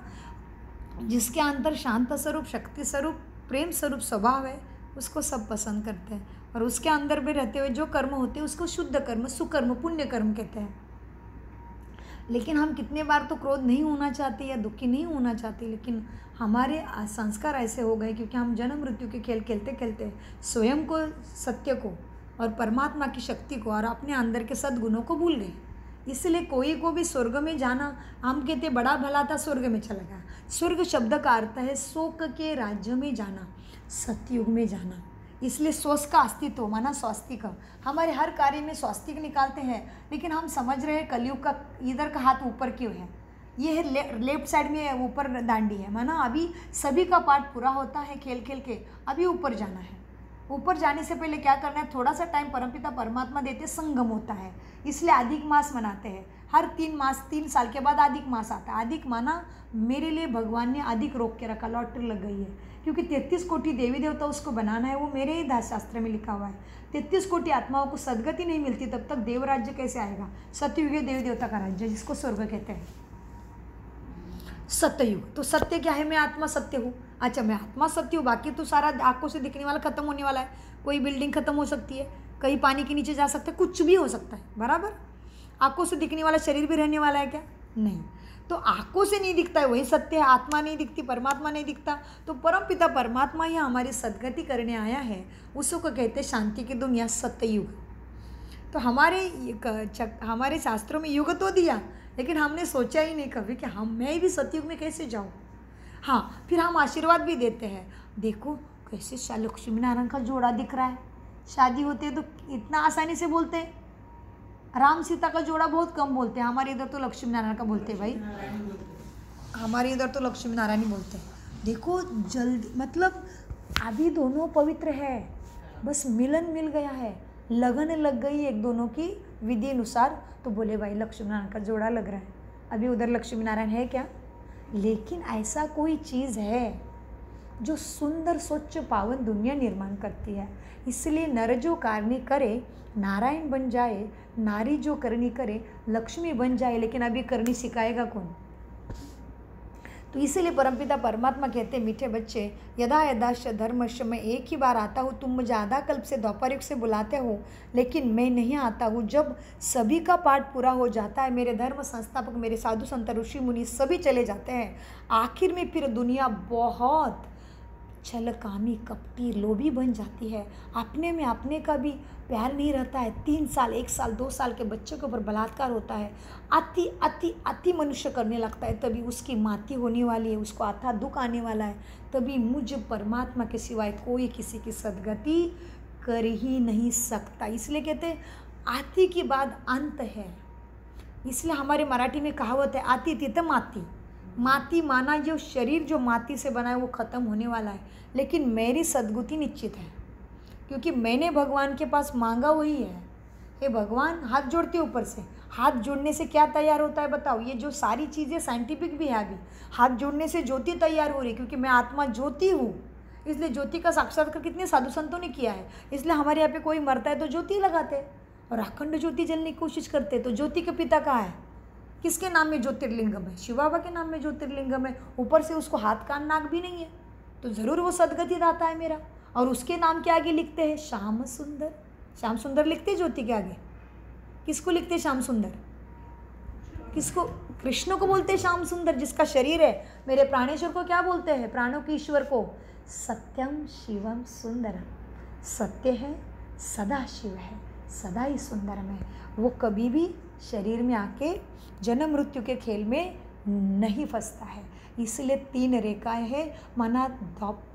जिसके अंदर शांत स्वरूप, शक्ति स्वरूप, प्रेम स्वरूप स्वभाव है, उसको सब पसंद करते हैं. और उसके अंदर भी रहते हुए जो कर्म होते हैं उसको शुद्ध कर्म, सुकर्म, पुण्य कर्म कहते हैं. लेकिन हम कितने बार तो क्रोध नहीं होना चाहते या दुखी नहीं होना चाहते, लेकिन हमारे संस्कार ऐसे हो गए क्योंकि हम जन्म मृत्यु के खेल खेलते खेलते स्वयं को, सत्य को और परमात्मा की शक्ति को और अपने अंदर के सद्गुणों को भूल गए. इसलिए कोई को भी स्वर्ग में जाना, हम कहते बड़ा भला था स्वर्ग में चला गया. स्वर्ग शब्द का अर्थ है शोक के राज्य में जाना, सतयुग में जाना. इसलिए सोच का अस्तित्व माना स्वास्तिक. हमारे हर कार्य में स्वास्तिक निकालते हैं, लेकिन हम समझ रहे हैं कलयुग का इधर का हाथ ऊपर क्यों है. ये है लेफ्ट साइड में ऊपर दांडी है माना. अभी सभी का पार्ट पूरा होता है खेल खेल के, अभी ऊपर जाना है. ऊपर जाने से पहले क्या करना है, थोड़ा सा टाइम परमपिता परमात्मा देते, संगम होता है. इसलिए अधिक मास मनाते हैं. हर 3 साल के बाद अधिक मास आता है. अधिक माना मेरे लिए भगवान ने अधिक रोक के रखा, लॉटरी लग गई है. क्योंकि 33 कोटि देवी देवता उसको बनाना है, वो मेरे ही दास शास्त्र में लिखा हुआ है. 33 कोटि आत्माओं को सदगति नहीं मिलती तब तक देव राज्य कैसे आएगा. सतयुग देवी देवता का राज्य जिसको स्वर्ग कहते हैं, सत्ययुग. तो सत्य क्या है, मैं आत्मा सत्य हूँ. अच्छा मैं आत्मा सत्य हूँ, बाकी तो सारा आंखों से दिखने वाला खत्म होने वाला है. कोई बिल्डिंग खत्म हो सकती है, कहीं पानी के नीचे जा सकता है, कुछ भी हो सकता है, बराबर. आंखों से दिखने वाला शरीर भी रहने वाला है क्या? नहीं. तो आंखों से नहीं दिखता है वही सत्य है. आत्मा नहीं दिखती, परमात्मा नहीं दिखता. तो परमपिता परमात्मा ही हमारी सदगति करने आया है. उसको कहते हैं शांति की दुनिया, सत्ययुग. तो हमारे शास्त्रों में युग तो दिया, लेकिन हमने सोचा ही नहीं कभी कि मैं भी सतयुग में कैसे जाऊँ. हाँ, फिर हम आशीर्वाद भी देते हैं. देखो कैसे लक्ष्मी नारायण का जोड़ा दिख रहा है. शादी होती है तो इतना आसानी से बोलते हैं. राम सीता का जोड़ा बहुत कम बोलते हैं. हमारे इधर तो लक्ष्मी नारायण का बोलते हैं भाई. हमारे इधर तो लक्ष्मी नारायण ही बोलते हैं. देखो जल्दी, मतलब अभी दोनों पवित्र है, बस मिलन मिल गया है, लगन लग गई एक दोनों की विधि अनुसार. तो बोले भाई लक्ष्मी नारायण का जोड़ा लग रहा है. अभी उधर लक्ष्मी नारायण है क्या? लेकिन ऐसा कोई चीज़ है जो सुंदर स्वच्छ पावन दुनिया निर्माण करती है. इसलिए नर जो करनी करे नारायण बन जाए, नारी जो करनी करे लक्ष्मी बन जाए. लेकिन अभी करनी सिखाएगा कौन? तो इसीलिए परमपिता परमात्मा कहते हैं, मीठे बच्चे, यदा यदाश्च धर्मश्च, मैं एक ही बार आता हूँ, तुम मुझे आधा कल्प से द्वापर युग से बुलाते हो, लेकिन मैं नहीं आता हूँ। जब सभी का पाठ पूरा हो जाता है, मेरे धर्म संस्थापक, मेरे साधु संत ऋषि मुनि सभी चले जाते हैं, आखिर में फिर दुनिया बहुत छलकामी, कपटी, लोभी बन जाती है। अपने में अपने का भी प्यार नहीं रहता है। 3 साल, 1 साल, 2 साल के बच्चे के ऊपर बलात्कार होता है, अति अति अति मनुष्य करने लगता है, तभी उसकी माती होने वाली है, उसको अथा दुख आने वाला है। तभी मुझ परमात्मा के सिवाय कोई किसी की सदगति कर ही नहीं सकता। इसलिए कहते हैं आति के बाद अंत है। इसलिए हमारे मराठी में कहावत है, आति तित माती। माती माना जो शरीर जो माटी से बना है वो ख़त्म होने वाला है, लेकिन मेरी सद्गति निश्चित है, क्योंकि मैंने भगवान के पास मांगा वही है। हे भगवान, हाथ जोड़ते ऊपर से। हाथ जोड़ने से क्या तैयार होता है बताओ? ये जो सारी चीज़ें साइंटिफिक भी है। अभी हाथ जोड़ने से ज्योति तैयार हो रही है, क्योंकि मैं आत्मा ज्योति हूँ। इसलिए ज्योति का साक्षात्कार कितने साधु संतों ने किया है। इसलिए हमारे यहाँ पे कोई मरता है तो ज्योति लगाते और अखंड ज्योति जलने की कोशिश करते। तो ज्योति के पिता कहाँ है? किसके नाम में ज्योतिर्लिंगम है? शिव बाबा के नाम में ज्योतिर्लिंगम है। ऊपर से उसको हाथ कान नाक भी नहीं है, तो ज़रूर वो सदगति दाता है मेरा। और उसके नाम के आगे लिखते हैं श्याम सुंदर। श्याम सुंदर लिखते ज्योति के आगे। किसको लिखते हैं श्याम सुंदर? किसको? कृष्ण को बोलते हैं श्याम सुंदर, जिसका शरीर है। मेरे प्राणेश्वर को क्या बोलते हैं? प्राणों के ईश्वर को सत्यम शिवम सुंदरम। सत्य है, सदा शिव है, सदा ही सुंदरम है। वो कभी भी शरीर में आके जन्म मृत्यु के खेल में नहीं फंसता है। इसलिए 3 रेखाएं हैं, माना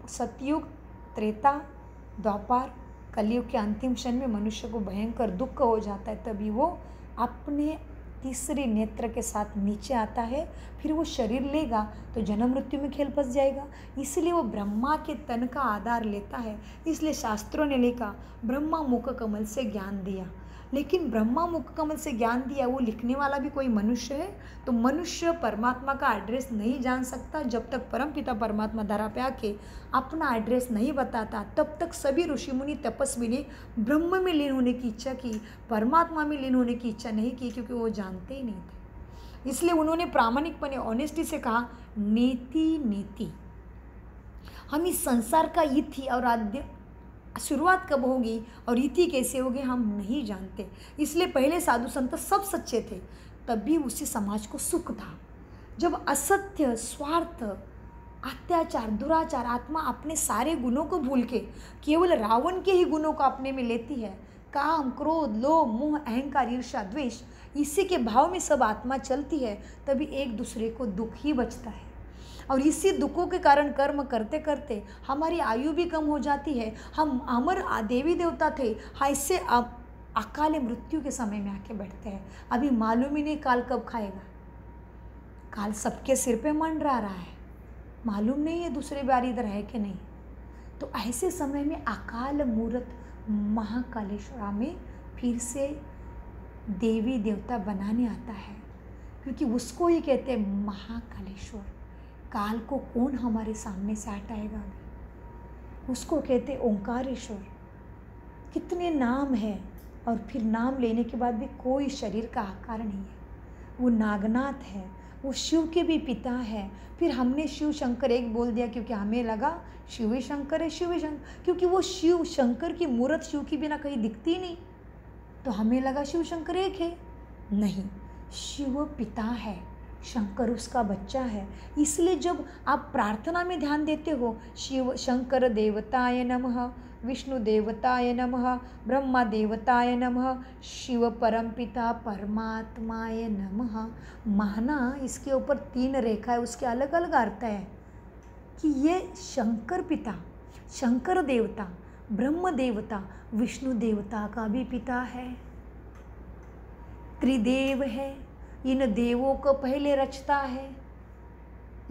सतयुग, त्रेता, द्वापर, कलयुग के अंतिम क्षण में मनुष्य को भयंकर दुख हो जाता है, तभी वो अपने तीसरे नेत्र के साथ नीचे आता है। फिर वो शरीर लेगा तो जन्म मृत्यु में खेल फंस जाएगा। इसलिए वो ब्रह्मा के तन का आधार लेता है। इसलिए शास्त्रों ने लिखा ब्रह्मा मुख कमल से ज्ञान दिया। लेकिन ब्रह्मा मुख कमल से ज्ञान दिया, वो लिखने वाला भी कोई मनुष्य है? तो मनुष्य परमात्मा का एड्रेस नहीं जान सकता जब तक परमपिता परमात्मा धरा पे आके अपना एड्रेस नहीं बताता। तब तक सभी ऋषि मुनि तपस्वी ने ब्रह्म में लीन होने की इच्छा की, परमात्मा में लीन होने की इच्छा नहीं की, क्योंकि वो जानते ही नहीं थे। इसलिए उन्होंने प्रामाणिकपने ऑनेस्टी से कहा, नीति नीति। हम इस संसार का इति और आद्य शुरुआत कब होगी और इति कैसे होगी हम नहीं जानते। इसलिए पहले साधु संत सब सच्चे थे, तब भी उसी समाज को सुख था। जब असत्य, स्वार्थ, अत्याचार, दुराचार, आत्मा अपने सारे गुणों को भूल के केवल रावण के ही गुणों को अपने में लेती है, काम, क्रोध, लोभ, मोह, अहंकार, ईर्ष्या, द्वेष, इसी के भाव में सब आत्मा चलती है, तभी एक दूसरे को दुख ही बचता है। और इसी दुखों के कारण कर्म करते करते हमारी आयु भी कम हो जाती है। हम अमर देवी देवता थे, हाँ, इससे अब अकाल मृत्यु के समय में आके बैठते हैं। अभी मालूम ही नहीं काल कब खाएगा। काल सबके सिर पे मंडरा रहा है, मालूम नहीं है दूसरे बार इधर है कि नहीं। तो ऐसे समय में अकाल मूर्त महाकालेश्वरा में फिर से देवी देवता बनाने आता है, क्योंकि उसको ही कहते हैं महाकालेश्वर। काल को कौन हमारे सामने से हटाएगा? उसको कहते ओंकारेश्वर। कितने नाम हैं, और फिर नाम लेने के बाद भी कोई शरीर का आकार नहीं है। वो नागनाथ है, वो शिव के भी पिता है। फिर हमने शिव शंकर एक बोल दिया, क्योंकि हमें लगा शिव शंकर है, शिव शंकर, क्योंकि वो शिव शंकर की मूर्त शिव की बिना कहीं दिखती नहीं, तो हमें लगा शिव शंकर एक है। नहीं, शिव पिता है, शंकर उसका बच्चा है। इसलिए जब आप प्रार्थना में ध्यान देते हो, शिव शंकर देवताय नमः, विष्णु देवताय नमः, ब्रह्मा देवताय नमः, शिव परमपिता परमात्माय नमः, माना इसके ऊपर 3 रेखा है, उसके अलग अलग अर्थ है कि ये शंकर पिता, शंकर देवता, ब्रह्म देवता, विष्णु देवता का भी पिता है, त्रिदेव है। इन देवों को पहले रचता है,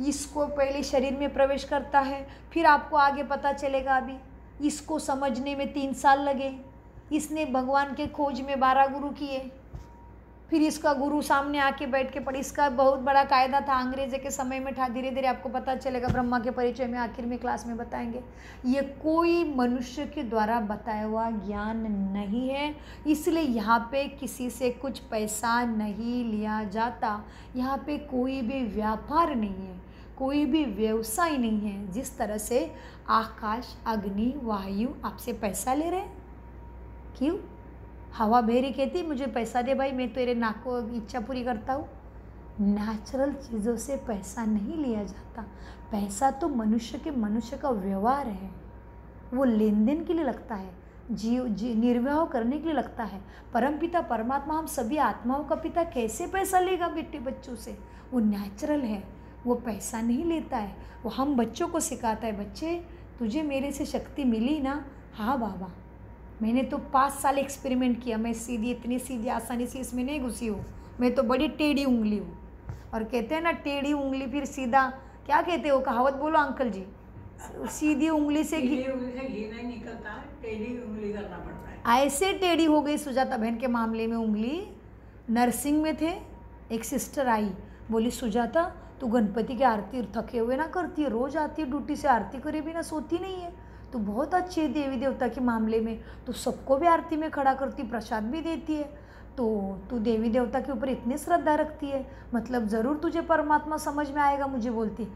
इसको पहले शरीर में प्रवेश करता है, फिर आपको आगे पता चलेगा। अभी इसको समझने में 3 साल लगे। इसने भगवान के खोज में 12 गुरु किए, फिर इसका गुरु सामने आके बैठ के पढ़। इसका बहुत बड़ा कायदा था, अंग्रेज़ के समय में था। धीरे धीरे आपको पता चलेगा, ब्रह्मा के परिचय में आखिर में क्लास में बताएंगे। ये कोई मनुष्य के द्वारा बताया हुआ ज्ञान नहीं है। इसलिए यहाँ पे किसी से कुछ पैसा नहीं लिया जाता, यहाँ पे कोई भी व्यापार नहीं है। कोई भी व्यवसाय नहीं है जिस तरह से आकाश, अग्नि, वायु आपसे पैसा ले रहे हैं। क्यों? हवा बेरी कहती मुझे पैसा दे भाई, मैं तेरे नाक को इच्छा पूरी करता हूँ। नेचुरल चीज़ों से पैसा नहीं लिया जाता। पैसा तो मनुष्य का व्यवहार है, वो लेन देन के लिए लगता है, निर्वाह करने के लिए लगता है। परमपिता परमात्मा हम सभी आत्माओं का पिता कैसे पैसा लेगा बेटे बच्चों से? वो नेचुरल है, वो पैसा नहीं लेता है। वो हम बच्चों को सिखाता है, बच्चे तुझे मेरे से शक्ति मिली ना? हाँ बाबा, मैंने तो 5 साल एक्सपेरिमेंट किया, मैं इतनी सीधी आसानी से इसमें नहीं घुसी हूँ, मैं तो बड़ी टेढ़ी उंगली हूँ। और कहते हैं ना टेढ़ी उंगली फिर सीधा, क्या कहते हो कहावत बोलो अंकल जी, सीधी उंगली से घी नहीं निकलता, टेढ़ी उंगली करना पड़ता है। ऐसे टेढ़ी हो गई सुजाता बहन के मामले में उंगली। नर्सिंग में थे, एक सिस्टर आई, बोली सुजाता तू गणपति की आरती थके हुए ना करती है, रोज़ आती है ड्यूटी से, आरती करे बिना सोती नहीं है, तो बहुत अच्छी है देवी देवता के मामले में, तो सबको भी आरती में खड़ा करती, प्रसाद भी देती है, तो तू देवी देवता के ऊपर इतनी श्रद्धा रखती है, मतलब ज़रूर तुझे परमात्मा समझ में आएगा मुझे बोलती।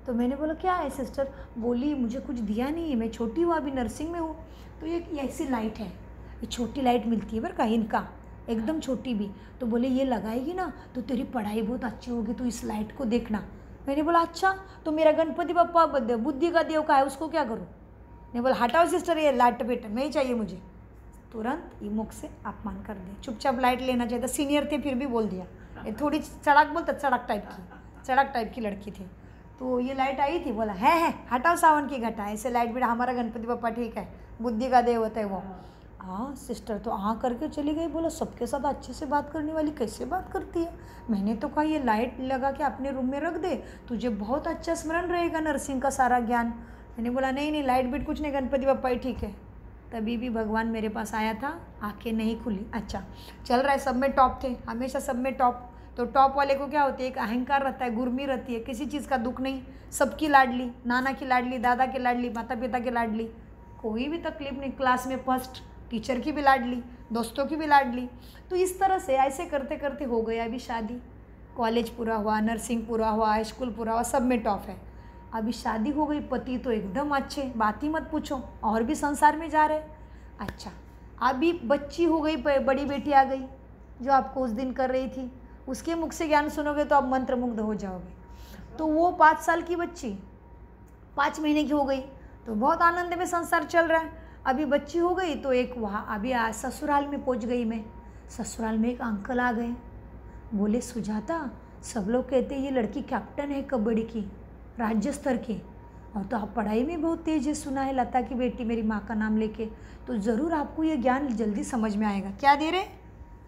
तो मैंने बोला क्या है सिस्टर? बोली मुझे कुछ दिया नहीं है, मैं छोटी हूँ, अभी नर्सिंग में हूँ, तो ये ऐसी लाइट है, ये छोटी लाइट मिलती है बर का इनका, एकदम छोटी भी, तो बोले ये लगाएगी ना तो तेरी पढ़ाई बहुत अच्छी होगी, तो इस लाइट को देखना। मैंने बोला अच्छा, तो मेरा गणपति बप्पा बुद्धि का देव का है, उसको क्या करूँ? नहीं बोला हटाओ सिस्टर ये लाइट बेटा नहीं चाहिए मुझे। तुरंत ये मुख से अपमान कर दिया, चुपचाप लाइट लेना चाहिए था। सीनियर थे फिर भी बोल दिया, ये थोड़ी चड़ाक बोलता, चड़ाक टाइप की लड़की थी। तो ये लाइट आई थी, बोला है हटाओ सावन की घटा, ऐसे लाइट बेटा हमारा गणपति बप्पा ठीक है, बुद्धि का देव होता है वो। हाँ सिस्टर तो हाँ करके चली गई। बोला सबके साथ अच्छे से बात करने वाली कैसे बात करती है? मैंने तो कहा ये लाइट लगा के अपने रूम में रख दे, तुझे बहुत अच्छा स्मरण रहेगा नर्सिंग का सारा ज्ञान। मैंने बोला नहीं लाइट बीट कुछ नहीं, गणपति बप्पा ही ठीक है। तभी भी भगवान मेरे पास आया था, आंखें नहीं खुली। अच्छा चल रहा है, सब में टॉप थे, हमेशा सब में टॉप। तो टॉप वाले को क्या होती है, एक अहंकार रहता है, गुर्मी रहती है, किसी चीज़ का दुख नहीं, सबकी लाडली, नाना की लाडली, दादा की लाडली, माता पिता की लाडली, कोई भी तकलीफ नहीं, क्लास में फर्स्ट, टीचर की भी लाडली, दोस्तों की भी लाडली। तो इस तरह से ऐसे करते करते हो गया अभी शादी, कॉलेज पूरा हुआ, नर्सिंग पूरा हुआ, हाई स्कूल पूरा हुआ, सब में टॉप है। अभी शादी हो गई, पति तो एकदम अच्छे, बात ही मत पूछो, और भी संसार में जा रहे। अच्छा अभी बच्ची हो गई, बड़ी बेटी आ गई जो आपको उस दिन कर रही थी, उसके मुख से ज्ञान सुनोगे तो आप मंत्रमुग्ध हो जाओगे। तो वो 5 साल की बच्ची 5 महीने की हो गई, तो बहुत आनंद में संसार चल रहा है। अभी बच्ची हो गई तो एक वहाँ अभी ससुराल में पहुँच गई मैं, ससुराल में एक अंकल आ गए, बोले सुजाता सब लोग कहते हैं ये लड़की कैप्टन है कबड्डी की, राज्य स्तर की, और तो आप पढ़ाई में बहुत तेज है, सुना है लता की बेटी मेरी माँ का नाम लेके, तो ज़रूर आपको ये ज्ञान जल्दी समझ में आएगा। क्या दे रहे?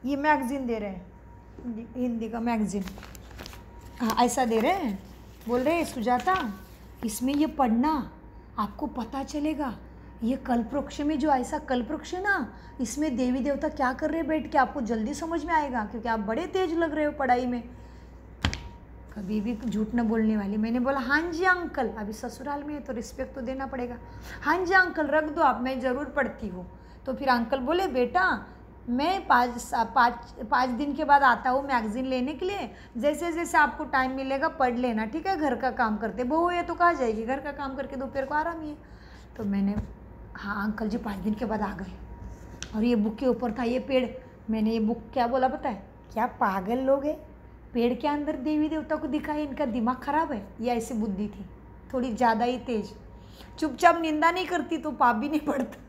ये मैगज़ीन दे रहे हैं, हिंदी का मैगज़ीन, हाँ ऐसा दे रहे हैं। बोल रहे सुजाता इसमें ये पढ़ना, आपको पता चलेगा ये कल्पवृक्ष में जो ऐसा कल्पवृक्ष है ना, इसमें देवी देवता क्या कर रहे हैं बैठ के, आपको जल्दी समझ में आएगा, क्योंकि आप बड़े तेज लग रहे हो पढ़ाई में। कभी भी झूठ न बोलने वाली। मैंने बोला हाँ जी अंकल, अभी ससुराल में है तो रिस्पेक्ट तो देना पड़ेगा। हाँ जी अंकल रख दो आप, मैं ज़रूर पढ़ती हूँ। तो फिर अंकल बोले बेटा मैं 5 दिन के बाद आता हूँ मैगज़ीन लेने के लिए, जैसे जैसे आपको टाइम मिलेगा पढ़ लेना, ठीक है? घर का काम करते, बहू है तो कहाँ जाएगी, घर का काम करके दोपहर को आराम ही है। तो मैंने हाँ अंकल जी 5 दिन के बाद आ गए, और ये बुक के ऊपर था ये पेड़। मैंने ये बुक क्या बोला पता है? क्या पागल लोग हैं, पेड़ के अंदर देवी देवता को दिखाए, इनका दिमाग खराब है, ये ऐसी बुद्धि थी, थोड़ी ज़्यादा ही तेज। चुपचाप निंदा नहीं करती तो पाप भी नहीं पड़ता।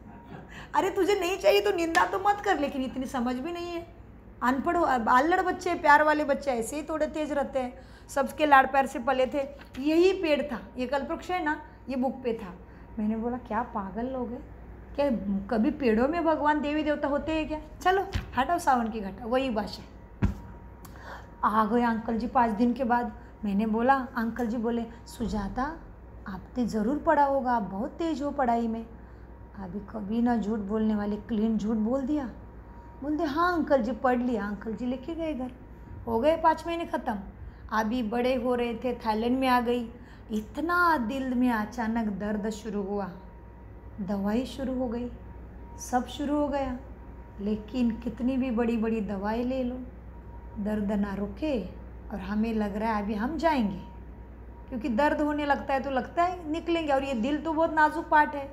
अरे तुझे नहीं चाहिए तो निंदा तो मत कर, लेकिन इतनी समझ भी नहीं है। अनपढ़ आल्लड़ बच्चे, प्यार वाले बच्चे ऐसे ही थोड़े तेज रहते हैं, सबके लाड़ प्यार से पले थे। यही पेड़ था, ये कल्पवृक्ष है ना, ये बुक पे था। मैंने बोला क्या पागल लोग हैं, क्या कभी पेड़ों में भगवान देवी देवता होते हैं क्या? चलो हटाओ सावन की घटा, वही भाषा। आ गए अंकल जी 5 दिन के बाद। मैंने बोला अंकल जी बोले सुजाता आपने ज़रूर पढ़ा होगा, आप बहुत तेज हो पढ़ाई में। अभी कभी ना झूठ बोलने वाली, क्लीन झूठ बोल दिया। बोलते हाँ अंकल जी पढ़ लिया। अंकल जी लेके गए घर, हो गए 5 महीने ख़त्म। अभी बड़े हो रहे थे, थाईलैंड में आ गई, इतना दिल में अचानक दर्द शुरू हुआ, दवाई शुरू हो गई, सब शुरू हो गया। लेकिन कितनी भी बड़ी बड़ी दवाई ले लो, दर्द ना रुके, और हमें लग रहा है अभी हम जाएंगे, क्योंकि दर्द होने लगता है तो लगता है निकलेंगे। और ये दिल तो बहुत नाजुक पार्ट है,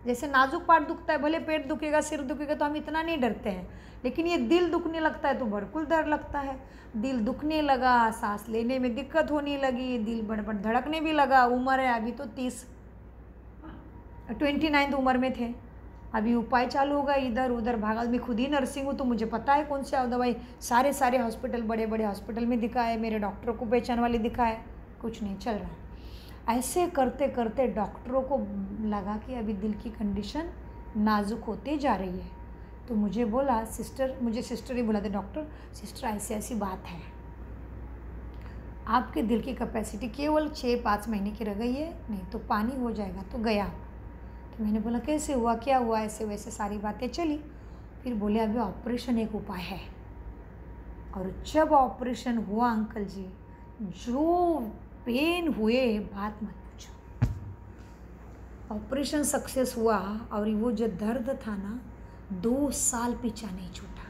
जैसे नाजुक पार्ट दुखता है, भले पेट दुखेगा, सिर दुखेगा तो हम इतना नहीं डरते हैं, लेकिन ये दिल दुखने लगता है तो बिल्कुल डर लगता है। दिल दुखने लगा, सांस लेने में दिक्कत होने लगी, दिल बड़बड़ धड़कने भी लगा। उम्र है अभी तो 29 उम्र में थे, अभी उपाय चालू होगा, इधर उधर भागा। मैं खुद ही नर्सिंग हूँ तो मुझे पता है कौन सी दवाई। सारे हॉस्पिटल, बड़े बड़े हॉस्पिटल में दिखाए, मेरे डॉक्टरों को पहचान वाले दिखाए, कुछ नहीं चल रहा है। ऐसे करते करते डॉक्टरों को लगा कि अभी दिल की कंडीशन नाजुक होते जा रही है। तो मुझे बोला सिस्टर, मुझे सिस्टर ही बोला था, डॉक्टर सिस्टर ऐसी ऐसी बात है, आपके दिल की कैपेसिटी केवल 6-5 महीने की रह गई है, नहीं तो पानी हो जाएगा। तो गया। तो मैंने बोला कैसे हुआ, क्या हुआ, ऐसे वैसे सारी बातें चली। फिर बोले अभी ऑपरेशन एक उपाय है। और जब ऑपरेशन हुआ अंकल जी, जो पेन हुए बात मत पूछो। ऑपरेशन सक्सेस हुआ और वो जो दर्द था ना, 2 साल पीछा नहीं छूटा।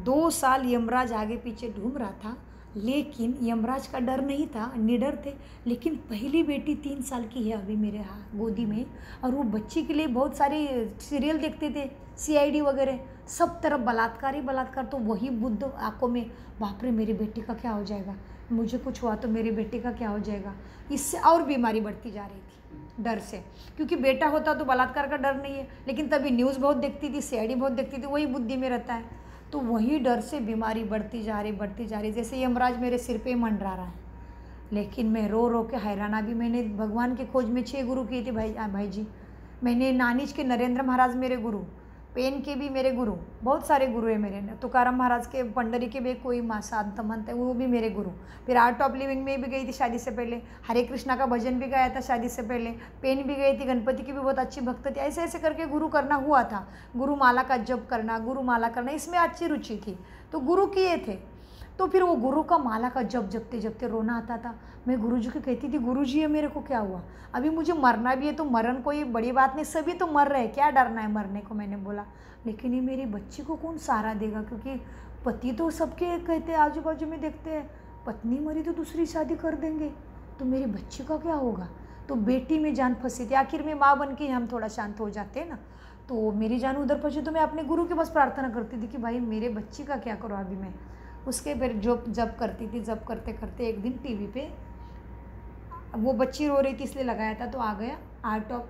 2 साल यमराज आगे पीछे ढूंढ रहा था, लेकिन यमराज का डर नहीं था, निडर थे। लेकिन पहली बेटी 3 साल की है अभी मेरे गोदी में, और वो बच्ची के लिए बहुत सारे सीरियल देखते थे, CID वगैरह, सब तरफ बलात्कार ही बलात्कार। तो वही बुद्ध आंखों में, बाप रे मेरी बेटी का क्या हो जाएगा, मुझे कुछ हुआ तो मेरी बेटी का क्या हो जाएगा। इससे और बीमारी बढ़ती जा रही थी डर से, क्योंकि बेटा होता तो बलात्कार का डर नहीं है, लेकिन तभी न्यूज़ बहुत देखती थी, CID बहुत देखती थी, वही बुद्धि में रहता है। तो वही डर से बीमारी बढ़ती जा रही। जैसे यमराज मेरे सिर पे मंडरा रहा है, लेकिन मैं रो रो के हैराना भी। मैंने भगवान की खोज में 6 गुरु किए थे भाई जी। मैंने नानीज के नरेंद्र महाराज मेरे गुरु, पेन के भी मेरे गुरु, बहुत सारे गुरु है मेरे। तुकाराम महाराज के पंडरी के भी कोई शांत मंत है, वो भी मेरे गुरु। फिर आर्ट ऑफ लिविंग में भी गई थी शादी से पहले, हरे कृष्णा का भजन भी गाया था शादी से पहले, पेन भी गई थी, गणपति की भी बहुत अच्छी भक्त थी। ऐसे ऐसे करके गुरु करना हुआ था, गुरु माला का जप करना, गुरु माला करना, इसमें अच्छी रुचि थी, तो गुरु किए थे। तो फिर वो गुरु का माला का जप जपते जपते रोना आता था। मैं गुरुजी को कहती थी, गुरुजी ये मेरे को क्या हुआ, अभी मुझे मरना भी है तो मरण कोई बड़ी बात नहीं, सभी तो मर रहे हैं, क्या डरना है मरने को, मैंने बोला। लेकिन ये मेरी बच्ची को कौन सहारा देगा, क्योंकि पति तो सबके कहते हैं, आजू बाजू में देखते हैं, पत्नी मरी तो दूसरी शादी कर देंगे, तो मेरी बच्ची का क्या होगा। तो बेटी में जान फंसी थी। आखिर में माँ बन के हम थोड़ा शांत हो जाते हैं ना। तो मेरी जान उधर फंसी, तो मैं अपने गुरु के पास प्रार्थना करती थी कि भाई मेरे बच्ची का क्या करो अभी मैं। उसके फिर जो जब करती थी, जब करते करते एक दिन टीवी पे वो बच्ची रो रही थी इसलिए लगाया था, तो आ गया आर्ट ऑफ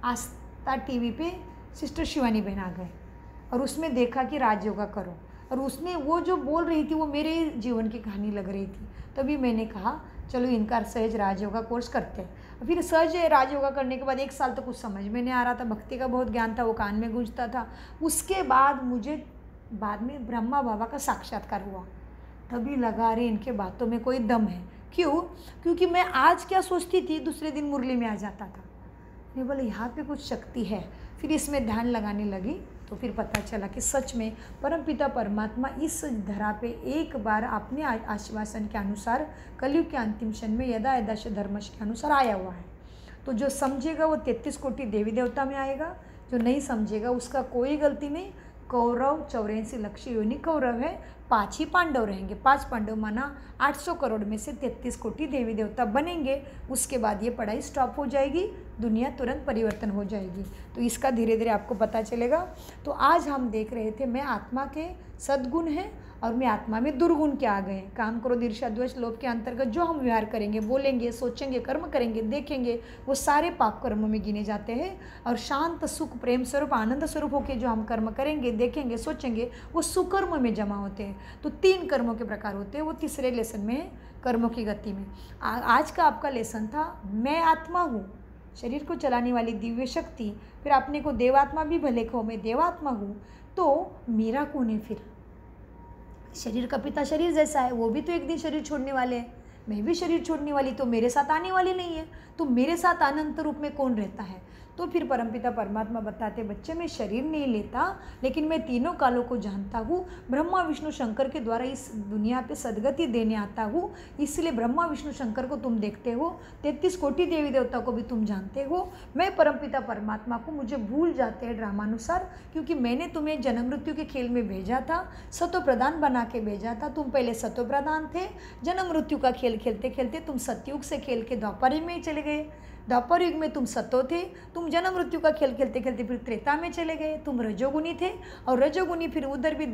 आस्था टीवी पे, सिस्टर शिवानी बहन आ गए, और उसमें देखा कि राजयोगा करो, और उसने वो जो बोल रही थी वो मेरे जीवन की कहानी लग रही थी। तभी मैंने कहा चलो इनका सहज राजयोगा कोर्स करते हैं। फिर सहज राजयोगा करने के बाद 1 साल तो कुछ समझ में नहीं आ रहा था, भक्ति का बहुत ज्ञान था, वो कान में गूंजता था। उसके बाद मुझे बाद में ब्रह्मा बाबा का साक्षात्कार हुआ, तभी लगा रहे इनके बातों में कोई दम है। क्यों? क्योंकि मैं आज क्या सोचती थी दूसरे दिन मुरली में आ जाता था। मैं बोले यहाँ पे कुछ शक्ति है। फिर इसमें ध्यान लगाने लगी तो फिर पता चला कि सच में परमपिता परमात्मा इस धरा पे एक बार अपने आश्वासन के अनुसार कलयुग के अंतिम क्षण में यदा यदाश धर्मश के अनुसार आया हुआ है। तो जो समझेगा वो 33 कोटि देवी देवता में आएगा, जो नहीं समझेगा उसका कोई गलती नहीं। कौरव 84 लक्ष्य योनि कौरव है, 5 ही पांडव रहेंगे। 5 पांडव माना 800 करोड़ में से 33 कोटि देवी देवता बनेंगे। उसके बाद ये पढ़ाई स्टॉप हो जाएगी, दुनिया तुरंत परिवर्तन हो जाएगी। तो इसका धीरे धीरे आपको पता चलेगा। तो आज हम देख रहे थे मैं आत्मा के सद्गुण हैं और मैं आत्मा में दुर्गुण क्या आ गए। काम क्रोध ईर्ष्या द्वेष लोभ के अंतर्गत जो हम व्यवहार करेंगे, बोलेंगे, सोचेंगे, कर्म करेंगे, देखेंगे, वो सारे पाप कर्मों में गिने जाते हैं। और शांत सुख प्रेम स्वरूप आनंद स्वरूप होकर जो हम कर्म करेंगे, देखेंगे, सोचेंगे, वो सुकर्म में जमा होते हैं। तो 3 कर्मों के प्रकार होते हैं, वो तीसरे लेसन में है, कर्मों की गति में। आज का आपका लेसन था मैं आत्मा हूँ, शरीर को चलाने वाली दिव्य शक्ति। फिर अपने को देवात्मा भी भले कहो, मैं देवात्मा हूँ, तो मेरा कौन है। फिर शरीर का पिता शरीर जैसा है, वो भी तो एक दिन शरीर छोड़ने वाले हैं, मैं भी शरीर छोड़ने वाली, तो मेरे साथ आने वाली नहीं है। तो मेरे साथ अनंत रूप में कौन रहता है। तो फिर परमपिता परमात्मा बताते बच्चे मैं शरीर नहीं लेता, लेकिन मैं तीनों कालों को जानता हूँ। ब्रह्मा विष्णु शंकर के द्वारा इस दुनिया पे सदगति देने आता हूँ, इसलिए ब्रह्मा विष्णु शंकर को तुम देखते हो, 33 कोटि देवी देवता को भी तुम जानते हो। मैं परमपिता परमात्मा को मुझे भूल जाते हैं ड्रामानुसार, क्योंकि मैंने तुम्हें जन्म मृत्यु के खेल में भेजा था, सतो प्रधान बना के भेजा था। तुम पहले सतो प्रधान थे, जन्म मृत्यु का खेल खेलते खेलते तुम सतयुग से खेल के द्वापर युग में चले गए। द्वापर युग में तुम सतो थे, तुम जन्म मृत्यु का खेल खेलते खेलते फिर त्रेता में चले गए, तुम रजोगुनी थे, और रजोगुनी फिर उधर भी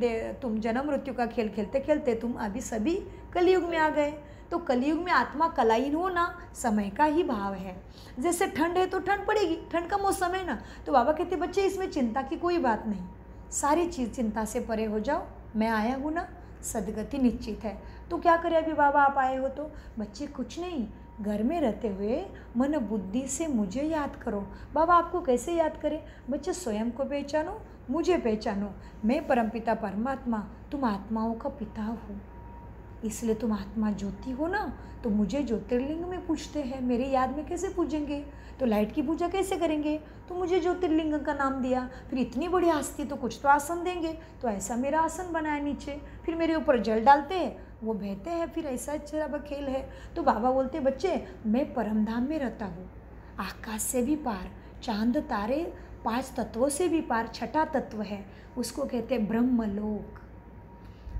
तुम जन्म मृत्यु का खेल खेलते खेलते तुम अभी सभी कलयुग में आ गए। तो कलयुग में आत्मा कलाहीन होना समय का ही भाव है। जैसे ठंड है तो ठंड पड़ेगी, ठंड का मौसम है ना, तो बाबा कहते बच्चे इसमें चिंता की कोई बात नहीं, सारी चीज़ चिंता से परे हो जाओ, मैं आया हूँ ना, सदगति निश्चित है। तो क्या करें अभी बाबा आप आए हो तो? बच्चे कुछ नहीं, घर में रहते हुए मन बुद्धि से मुझे याद करो। बाबा आपको कैसे याद करें? बच्चे स्वयं को पहचानो, मुझे पहचानो, मैं परमपिता परमात्मा तुम आत्माओं का पिता हूँ, इसलिए तुम आत्मा ज्योति हो ना, तो मुझे ज्योतिर्लिंग में पूछते हैं, मेरे याद में कैसे पूजेंगे? तो लाइट की पूजा कैसे करेंगे? तो मुझे ज्योतिर्लिंग का नाम दिया, फिर इतनी बड़ी हस्ती तो कुछ तो आसन देंगे, तो ऐसा मेरा आसन बनाया नीचे, फिर मेरे ऊपर जल डालते हैं, वो बहते हैं, फिर ऐसा अच्छा खेल है। तो बाबा बोलते बच्चे मैं परमधाम में रहता हूँ, आकाश से भी पार, चांद तारे 5 तत्वों से भी पार, छठा तत्व है, उसको कहते हैं ब्रह्मलोक।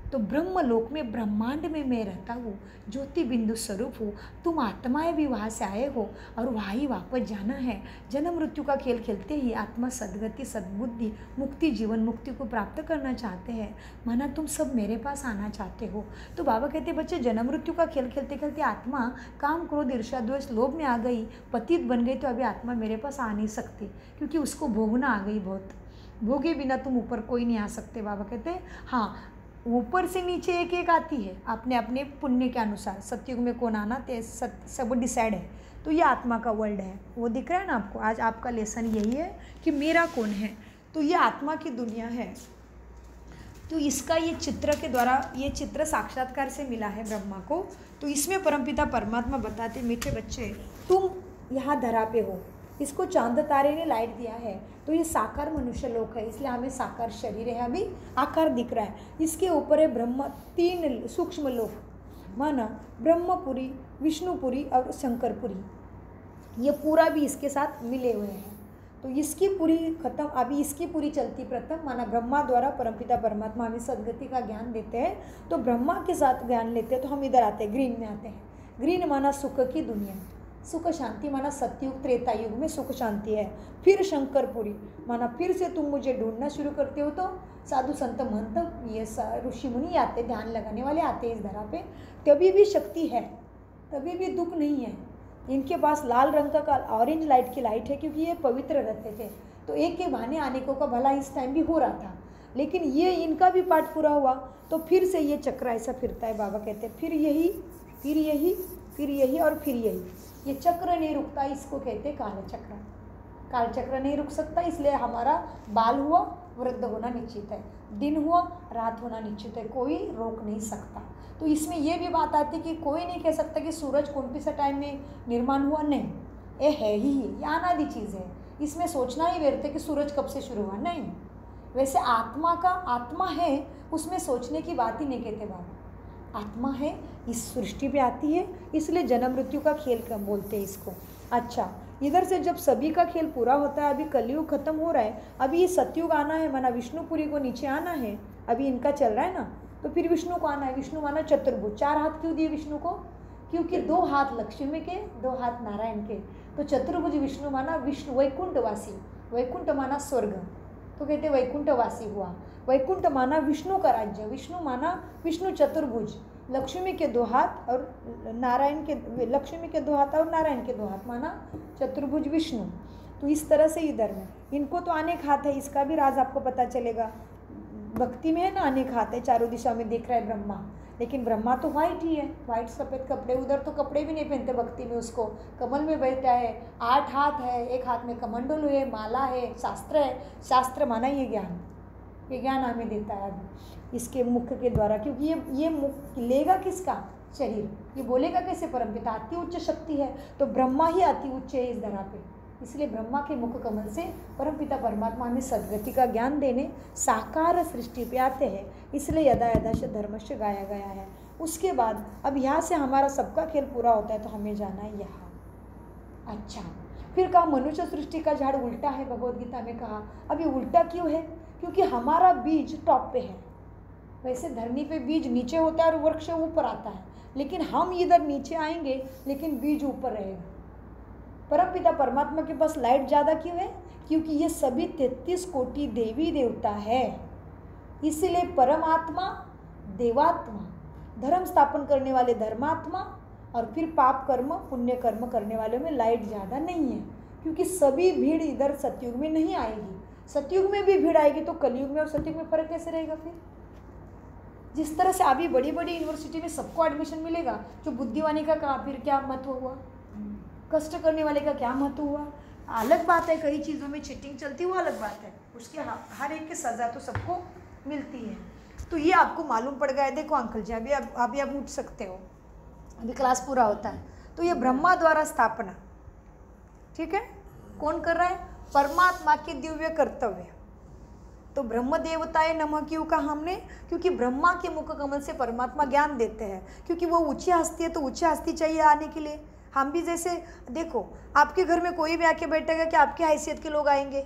तो ब्रह्मलोक में ब्रह्मांड में मैं रहता हूँ, ज्योति बिंदु स्वरूप हूँ। तुम आत्माएं भी वहाँ से आए हो और वहाँ ही वापस जाना है। जन्म मृत्यु का खेल खेलते ही आत्मा सद्गति सद्बुद्धि मुक्ति जीवन मुक्ति को प्राप्त करना चाहते हैं, माना तुम सब मेरे पास आना चाहते हो। तो बाबा कहते बच्चे जन्म मृत्यु का खेल खेलते खेलते आत्मा काम क्रोध ईर्ष्या द्वेष लोभ में आ गई, पतित बन गई, तो अभी आत्मा मेरे पास आ नहीं सकती, क्योंकि उसको भोगना आ गई बहुत, भोगे बिना तुम ऊपर कोई नहीं आ सकते। बाबा कहते हाँ, ऊपर से नीचे एक एक आती है अपने अपने पुण्य के अनुसार, सतयुग में कौन आना सब डिसाइड है। तो ये आत्मा का वर्ल्ड है, वो दिख रहा है ना आपको। आज आपका लेसन यही है कि मेरा कौन है, तो ये आत्मा की दुनिया है। तो इसका ये चित्र के द्वारा, ये चित्र साक्षात्कार से मिला है ब्रह्मा को। तो इसमें परमपिता परमात्मा बताते मीठे बच्चे तुम यहाँ धरा पे हो, इसको चांद तारे ने लाइट दिया है, तो ये साकार मनुष्य लोक है, इसलिए हमें साकार शरीर है, अभी आकार दिख रहा है। इसके ऊपर है ब्रह्म 3 सूक्ष्म लोक, माना ब्रह्मपुरी, विष्णुपुरी और शंकरपुरी, ये पूरा भी इसके साथ मिले हुए हैं। तो इसकी पूरी खत्म, अभी इसकी पूरी चलती प्रथम, माना ब्रह्मा द्वारा परमपिता परमात्मा हमें सद्गति का ज्ञान देते हैं, तो ब्रह्मा के साथ ज्ञान लेते हैं। तो हम इधर आते हैं, ग्रीन में आते हैं। ग्रीन माना सुख की दुनिया, सुख शांति माना सतयुग त्रेता युग में सुख शांति है। फिर शंकरपुरी माना फिर से तुम मुझे ढूंढना शुरू करते हो, तो साधु संत महंत ये ऋषि मुनि आते, ध्यान लगाने वाले आते हैं इस धरा पे, तभी भी शक्ति है, तभी भी दुख नहीं है। इनके पास लाल रंग का ऑरेंज लाइट की लाइट है, क्योंकि ये पवित्र रहते थे, तो एक के बहाने आने को का भला इस टाइम भी हो रहा था, लेकिन ये इनका भी पाठ पूरा हुआ, तो फिर से ये चक्र ऐसा फिरता है। बाबा कहते हैं फिर यही, फिर यही, फिर यही और फिर यही, ये चक्र नहीं रुकता, इसको कहते हैं काल चक्र। काल चक्र नहीं रुक सकता, इसलिए हमारा बाल हुआ वृद्ध होना निश्चित है, दिन हुआ रात होना निश्चित है, कोई रोक नहीं सकता। तो इसमें यह भी बात आती है कि कोई नहीं कह सकता कि सूरज कौन सा टाइम में निर्माण हुआ, नहीं, ये है ही, ये अनादि चीज़ है, इसमें सोचना ही व्यर्थ है कि सूरज कब से शुरू हुआ, नहीं। वैसे आत्मा का आत्मा है, उसमें सोचने की बात ही नहीं कहते बाबा, आत्मा है, इस सृष्टि पे आती है, इसलिए जन्म मृत्यु का खेल कम बोलते हैं इसको। अच्छा, इधर से जब सभी का खेल पूरा होता है, अभी कलयुग खत्म हो रहा है, अभी ये सतयुग आना है, माना विष्णुपुरी को नीचे आना है, अभी इनका चल रहा है ना, तो फिर विष्णु को आना है। विष्णु माना चतुर्भुज, 4 हाथ क्यों दिए विष्णु को? क्योंकि 2 हाथ लक्ष्मी के, 2 हाथ नारायण के, तो चतुर्भुज विष्णु माना विष्णु वैकुंठवासी, वैकुंठ माना स्वर्ग, तो कहते वैकुंठवासी हुआ। वैकुंठ माना विष्णु का राज्य, विष्णु माना विष्णु चतुर्भुज, लक्ष्मी के 2 हाथ और नारायण के, लक्ष्मी के 2 हाथ और नारायण के 2 हाथ, माना चतुर्भुज विष्णु। तो इस तरह से इधर में इनको तो अनेक हाथ है, इसका भी राज आपको पता चलेगा। भक्ति में है ना अनेक हाथ है, चारों दिशा में देख रहा है ब्रह्मा, लेकिन ब्रह्मा तो वाइट ही है, वाइट सफ़ेद कपड़े, उधर तो कपड़े भी नहीं पहनते भक्ति में, उसको कमल में बैठा है, 8 हाथ है, एक हाथ में कमंडल है, माला है, शास्त्र है। शास्त्र माना ये ज्ञान, ये ज्ञान हमें देता है अभी इसके मुख के द्वारा, क्योंकि ये मुख लेगा किसका? शरीर, ये बोलेगा कैसे? परमपिता अति उच्च शक्ति है, तो ब्रह्मा ही अति उच्च है इस धरा पे, इसलिए ब्रह्मा के मुख कमल से परमपिता परमात्मा हमें सद्गति का ज्ञान देने साकार सृष्टि पे आते हैं। इसलिए यदा यदा से धर्मश्च गाया गया है। उसके बाद अब यहाँ से हमारा सबका खेल पूरा होता है, तो हमें जाना है यहाँ। अच्छा, फिर कहा मनुष्य सृष्टि का झाड़ उल्टा है। भगवद गीता में कहा अब ये उल्टा क्यों है? क्योंकि हमारा बीज टॉप पे है। वैसे धरनी पे बीज नीचे होता है और वृक्ष ऊपर आता है, लेकिन हम इधर नीचे आएंगे लेकिन बीज ऊपर रहेगा। परमपिता परमात्मा के पास लाइट ज़्यादा क्यों है? क्योंकि ये सभी 33 कोटि देवी देवता है। इसीलिए परमात्मा देवात्मा, धर्म स्थापन करने वाले धर्मात्मा, और फिर पाप कर्म पुण्य कर्म करने वालों में लाइट ज़्यादा नहीं है। क्योंकि सभी भीड़ इधर सतयुग में नहीं आएगी। सतयुग में भी भीड़ आएगी तो कलयुग में और सतयुग में फ़र्क कैसे रहेगा? फिर जिस तरह से अभी बड़ी बड़ी यूनिवर्सिटी में सबको एडमिशन मिलेगा, जो बुद्धिवानी का कहा फिर क्या महत्व हुआ, कष्ट करने वाले का क्या महत्व हुआ? अलग बात है, कई चीज़ों में चीटिंग चलती हुआ अलग बात है, उसके हर एक की सज़ा तो सबको मिलती है। तो ये आपको मालूम पड़ गया है। देखो अंकल जी, अभी आप उठ सकते हो, अभी क्लास पूरा होता है। तो ये ब्रह्मा द्वारा स्थापना, ठीक है, कौन कर रहा है? परमात्मा के दिव्य कर्तव्य। तो ब्रह्म देवताए नमः क्यों कहा हमने? क्योंकि ब्रह्मा के मुख कमल से परमात्मा ज्ञान देते हैं। क्योंकि वो ऊंची हस्ती है, तो ऊंची हस्ती चाहिए आने के लिए। हम भी जैसे देखो, आपके घर में कोई भी आके बैठेगा कि आपकी हैसियत के लोग आएंगे?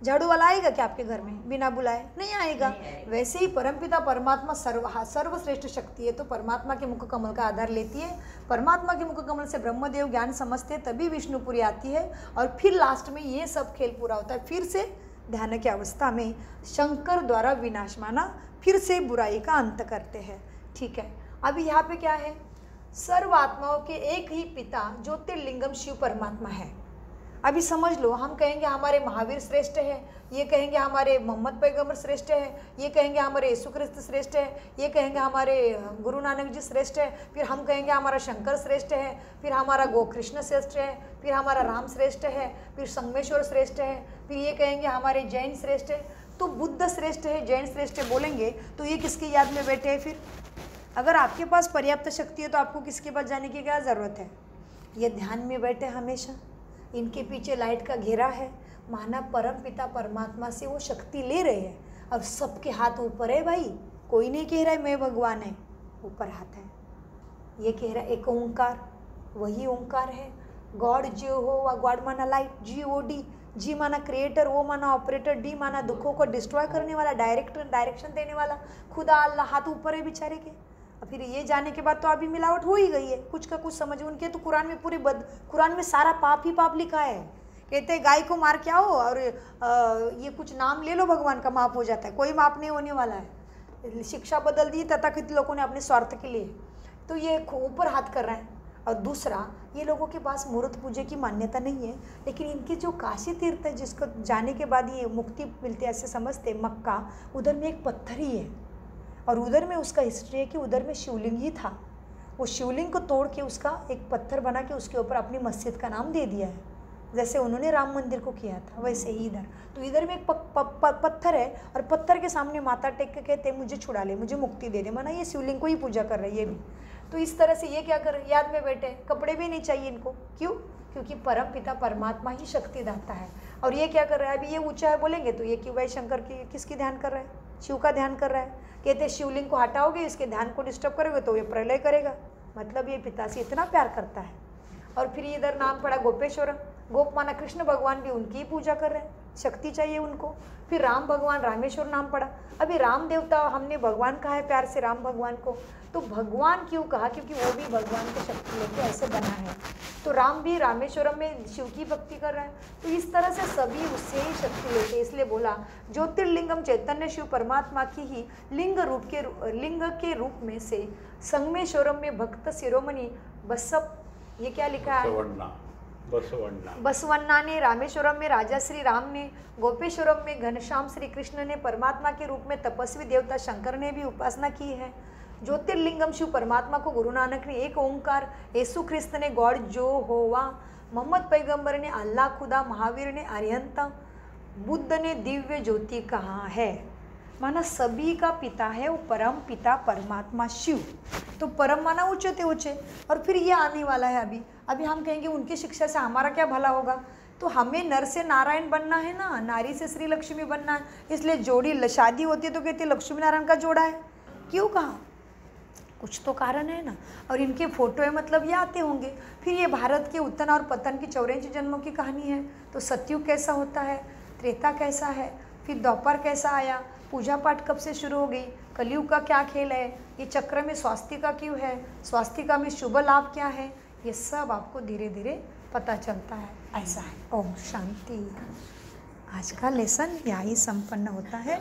झाड़ू वाला आएगा क्या आपके घर में बिना बुलाए? नहीं आएगा। वैसे ही परमपिता परमात्मा सर्वश्रेष्ठ शक्ति है, तो परमात्मा के मुख कमल का आधार लेती है। परमात्मा के मुख कमल से ब्रह्मदेव ज्ञान समझते हैं, तभी विष्णुपुरी आती है, और फिर लास्ट में ये सब खेल पूरा होता है। फिर से ध्यान की अवस्था में शंकर द्वारा विनाश माना, फिर से बुराई का अंत करते हैं। ठीक है, अभी यहाँ पे क्या है? सर्व आत्माओं के एक ही पिता ज्योतिर्लिंगम शिव परमात्मा है। अभी समझ लो, हम कहेंगे हमारे महावीर श्रेष्ठ है, ये कहेंगे हमारे मोहम्मद पैगंबर श्रेष्ठ है, ये कहेंगे हमारे यीशु ख्रिस्त श्रेष्ठ है, ये कहेंगे हमारे गुरु नानक जी श्रेष्ठ है, फिर हम कहेंगे हमारा शंकर श्रेष्ठ है, फिर हमारा गोकृष्ण श्रेष्ठ है, फिर हमारा राम श्रेष्ठ है, फिर संगमेश्वर श्रेष्ठ है, फिर ये कहेंगे हमारे जैन श्रेष्ठ है। तो बुद्ध श्रेष्ठ है, जैन श्रेष्ठ है बोलेंगे तो ये किसकी याद में बैठे हैं? फिर अगर आपके पास पर्याप्त शक्ति है तो आपको किसके पास जाने की क्या ज़रूरत है? ये ध्यान में बैठे हमेशा, इनके पीछे लाइट का घेरा है। माना परम पिता परमात्मा से वो शक्ति ले रहे हैं। अब सबके हाथ ऊपर है भाई, कोई नहीं कह रहा है मैं भगवान है, ऊपर हाथ है। ये कह रहा है एक ओंकार, वही ओंकार है। गॉड जो हो, गॉड माना लाइट, GOD, जी माना क्रिएटर, ओ माना ऑपरेटर, डी माना दुखों को डिस्ट्रॉय करने वाला, डायरेक्शन देने वाला, खुदा अल्लाह हाथ ऊपर है बेचारे के। फिर ये जाने के बाद तो अभी मिलावट हो ही गई है, कुछ का कुछ समझ उनके। तो कुरान में कुरान में सारा पाप ही पाप लिखा है। कहते हैं गाय को मार के आओ और ये कुछ नाम ले लो, भगवान का माफ हो जाता है। कोई माफ नहीं होने वाला है। शिक्षा बदल दी तथाकथित लोगों ने अपने स्वार्थ के लिए। तो ये ऊपर हाथ कर रहा है। और दूसरा, ये लोगों के पास मूर्त पूजे की मान्यता नहीं है, लेकिन इनके जो काशी तीर्थ है जिसको जाने के बाद ये मुक्ति मिलती है ऐसे समझते, मक्का, उधर में एक पत्थर ही है। और उधर में उसका हिस्ट्री है कि उधर में शिवलिंग ही था। वो शिवलिंग को तोड़ के उसका एक पत्थर बना के उसके ऊपर अपनी मस्जिद का नाम दे दिया है। जैसे उन्होंने राम मंदिर को किया था, वैसे ही इधर। तो इधर में एक पत्थर है, और पत्थर के सामने माथा टेक के कहते हैं मुझे छुड़ा ले, मुझे मुक्ति दे दे। माना ये शिवलिंग को ही पूजा कर रहे हैं ये भी। तो इस तरह से ये क्या कर रहे, याद में बैठे, कपड़े भी नहीं चाहिए इनको। क्यों? क्योंकि परम पिता परमात्मा ही शक्ति दाता है। और ये क्या कर रहा है? अभी ये ऊंचा है बोलेंगे तो ये क्यों भाई शंकर की किसकी ध्यान कर रहा है? शिव का ध्यान कर रहा है। कहते हैं शिवलिंग को हटाओगे, इसके ध्यान को डिस्टर्ब करोगे तो ये प्रलय करेगा। मतलब ये पिता से इतना प्यार करता है। और फिर इधर नाम पड़ा गोपेश्वर, गोप माना कृष्ण भगवान भी उनकी ही पूजा कर रहे हैं, शक्ति चाहिए उनको। फिर राम भगवान, रामेश्वर नाम पड़ा। अभी राम देवता हमने भगवान कहा है प्यार से राम भगवान को। तो भगवान क्यों कहा? क्योंकि वो भी भगवान की शक्ति लेके ऐसे बना है। तो राम भी रामेश्वरम में शिव की भक्ति कर रहा है। तो इस तरह से सभी उससे ही शक्ति लेते, इसलिए बोला ज्योतिर्लिंगम चैतन्य शिव परमात्मा की ही लिंग के रूप में से संगमेश्वरम में भक्त शिरोमणि बसप, ये क्या लिखा है? बसवन्ना ने, रामेश्वरम में राजा श्री राम ने, गोपेश्वरम में घनश्याम श्री कृष्ण ने, परमात्मा के रूप में तपस्वी देवता शंकर ने भी उपासना की है। ज्योतिर्लिंगम शिव परमात्मा को गुरु नानक ने एक ओंकार, यीशु ख्रिस्त ने गॉड जो होवा, मोहम्मद पैगंबर ने अल्लाह खुदा, महावीर ने अरिहंत, बुद्ध ने दिव्य ज्योति कहा है। माना सभी का पिता है वो परम पिता परमात्मा शिव। तो परम माना ऊंचे थे ऊंचे। और फिर ये आने वाला है अभी हम कहेंगे उनकी शिक्षा से हमारा क्या भला होगा? तो हमें नर से नारायण बनना है ना, नारी से श्री लक्ष्मी बनना है। इसलिए जोड़ी शादी होती है तो कहती है लक्ष्मी नारायण का जोड़ा है। क्यों कहा? कुछ तो कारण है ना। और इनके फोटो है मतलब ये आते होंगे। फिर ये भारत के उत्तन और पतन की 84 जन्मों की कहानी है। तो सतयुग कैसा होता है, त्रेता कैसा है, फिर द्वापर कैसा आया, पूजा पाठ कब से शुरू हो गई, कलयुग का क्या खेल है, ये चक्र में स्वास्तिका क्यों है, स्वास्तिका में शुभ लाभ क्या है, ये सब आपको धीरे धीरे पता चलता है। ऐसा है। ओम शांति। आज का लेसन यहाँ ही संपन्न होता है।